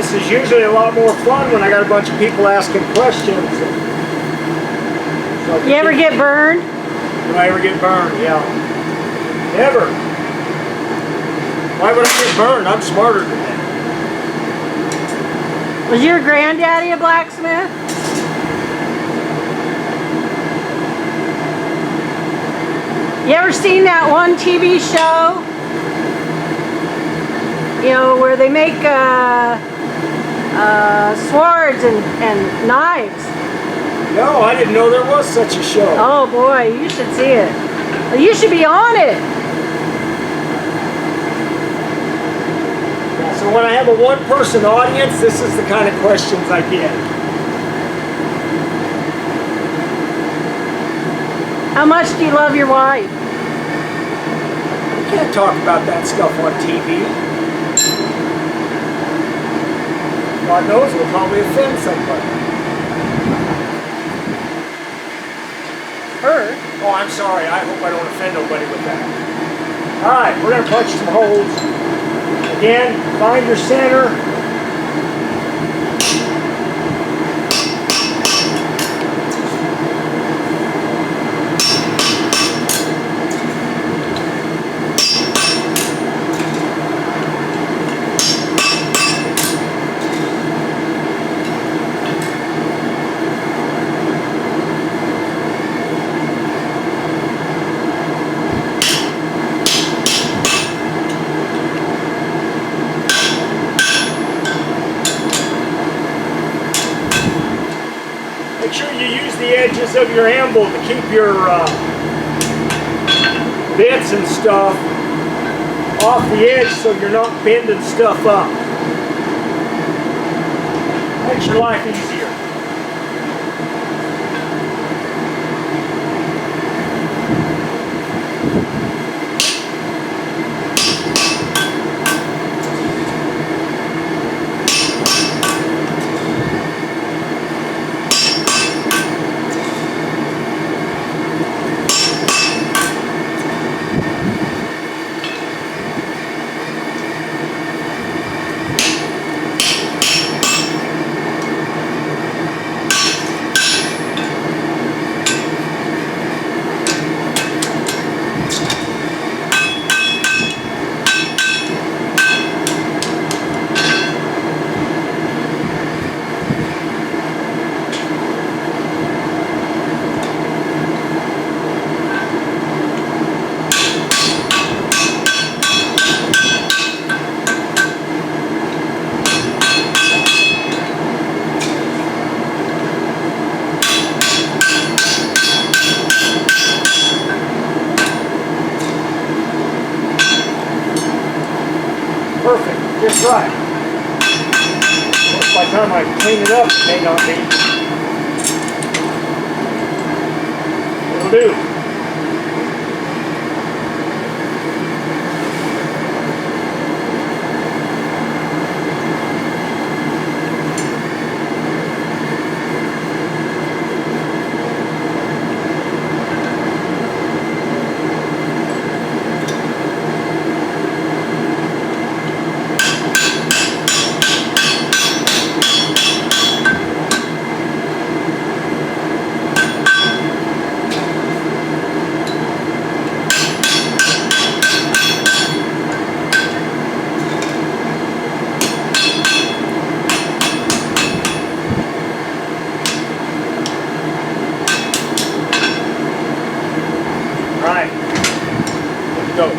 This is usually a lot more fun when I got a bunch of people asking questions. So You ever get burned? do I ever get burned? Yeah. Never. Why would I get burned? I'm smarter than that. Was your granddaddy a blacksmith? You ever seen that one TV show? You know, where they make swords and knives. No, I didn't know there was such a show. Oh boy, you should see it. You should be on it. So when I have a one-person audience, this is the kind of questions I get. How much do you love your wife? You can't talk about that stuff on TV. God knows we'll probably offend somebody. Her? Oh, I'm sorry. I hope I don't offend nobody with that. All right, we're going to punch some holes. Again, find your center. Make sure you use the edges of your anvil to keep your bits and stuff off the edge so you're not bending stuff up. Makes your life easier. Perfect, just right. By the time I clean it up, it may not be. It'll do. Right. Let's go.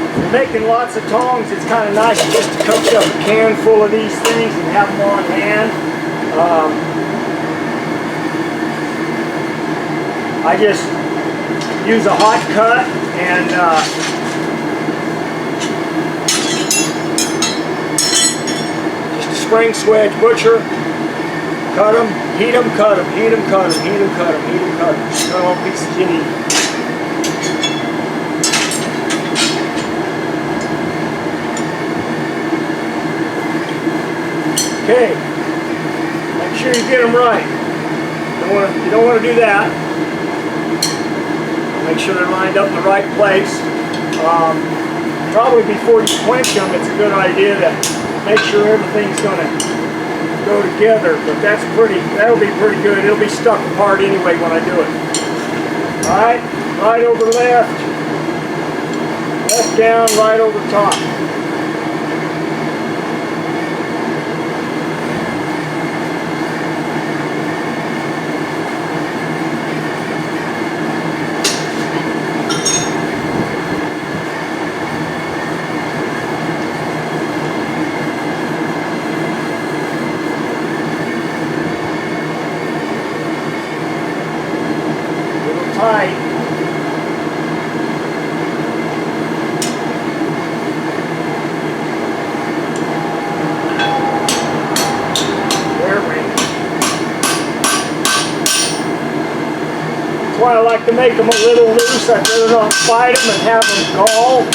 If you're making lots of tongs, it's kind of nice just to coach up a can full of these things and have them on hand. I just use a hot cut and just a spring swedge butcher. Cut them, heat them, cut them, heat them, cut them, heat them, cut them, heat them, cut them. Just cut all pieces you need. Okay. Make sure you get them right. You don't want to do that. Make sure they're lined up in the right place. Probably before you quench them, it's a good idea to make sure everything's going to go together. But that'll be pretty good. It'll be stuck apart anyway when I do it. All right, right over left, left down, right over top. Tight. There we go. That's why I like to make them a little loose. I'd rather not fight them and have them gall.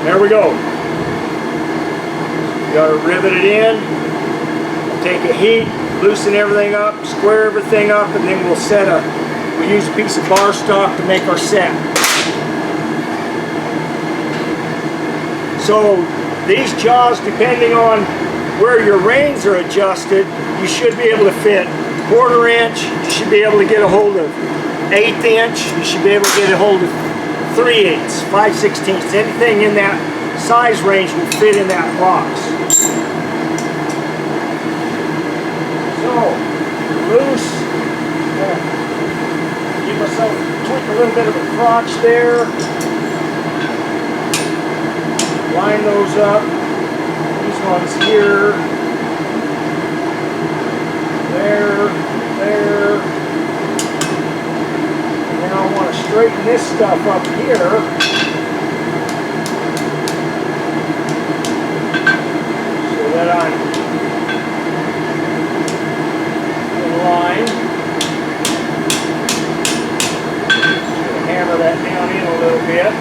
There we go. You gotta rivet it in, take a heat, loosen everything up, square everything up, and then we'll use a piece of bar stock to make our set. So these jaws, depending on where your reins are adjusted, you should be able to fit 1/4 inch, you should be able to get a hold of 1/8 inch, you should be able to get a hold of 3/8, 5/16, anything in that size range will fit in that box. So, loose, give myself, tweak a little bit of a crotch there, line those up, these ones here, there, and then I want to straighten this stuff up here. That I'm in line. Just hammer that down in a little bit.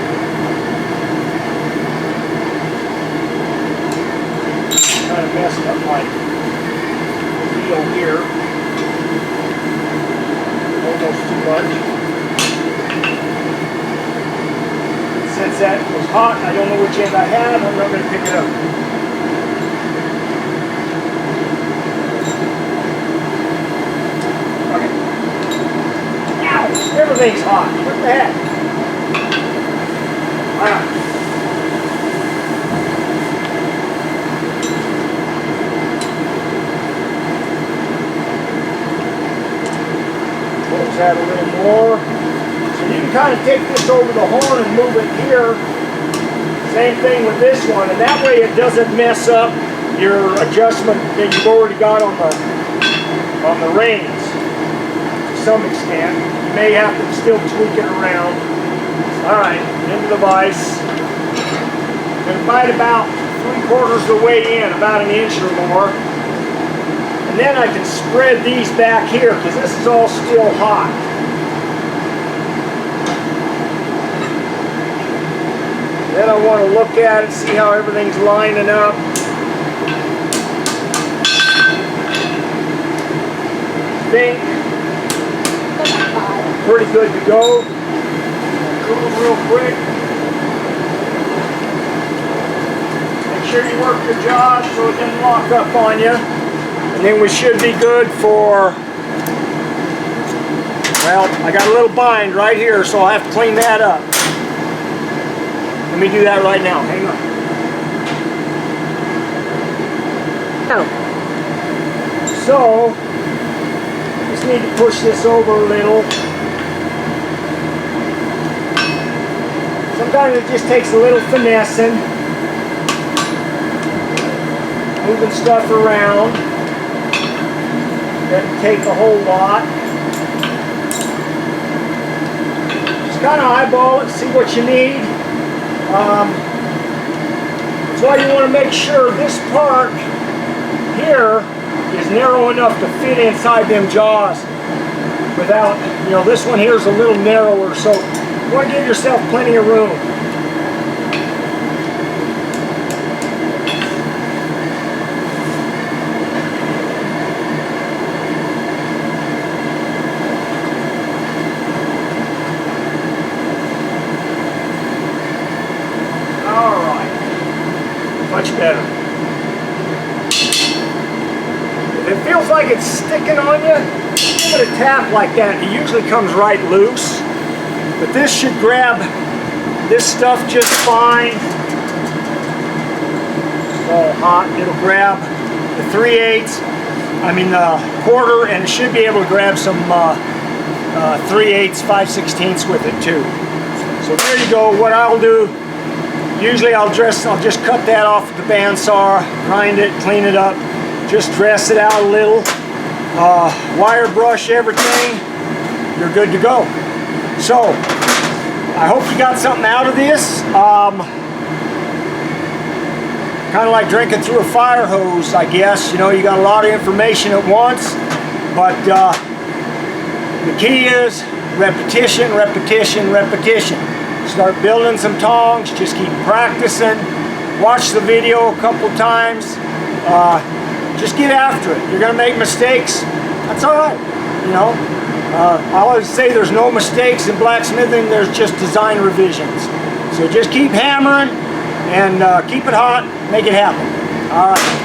Kind of messed up my wheel here. Almost too much. Since that was hot, I don't know which end I have. I'm not going to pick it up. Everything's hot. What the heck? Alright. Close that a little more. So you can kind of take this over the horn and move it here. Same thing with this one, and that way it doesn't mess up your adjustment that you've already got on the reins to some extent. You may have to still tweak it around. Alright, into the vise. I'm going to bite about 3/4 of the way in, about 1 inch or more. And then I can spread these back here because this is all still hot. Then I want to look at it, see how everything's lining up. Think pretty good to go. Cool real quick. Make sure you work your jaws so it doesn't lock up on you. And then we should be good for, well, I got a little bind right here, so I'll have to clean that up. Let me do that right now. Hang on. Oh. So, just need to push this over a little. Sometimes it just takes a little finessing, moving stuff around. Doesn't take a whole lot. Just kind of eyeball it, see what you need. That's why you want to make sure this part here is narrow enough to fit inside them jaws without, you know, this one here is a little narrower, so you want to give yourself plenty of room. Much better. If it feels like it's sticking on you, give it a tap like that. It usually comes right loose. But this should grab this stuff just fine. It's all hot. It'll grab the 3/8, I mean the quarter, and it should be able to grab some 3/8, 5/16 with it too. So there you go. What I'll do, usually I'll just cut that off with the bandsaw, grind it, clean it up, just dress it out a little, wire brush everything, you're good to go. So, I hope you got something out of this. Kind of like drinking through a fire hose, I guess. You know, you got a lot of information at once, but the key is repetition, repetition, repetition. Start building some tongs, just keep practicing, watch the video a couple times, just get after it. You're gonna make mistakes, that's all right, you know. I always say there's no mistakes in blacksmithing, there's just design revisions. So just keep hammering and keep it hot, make it happen. All right.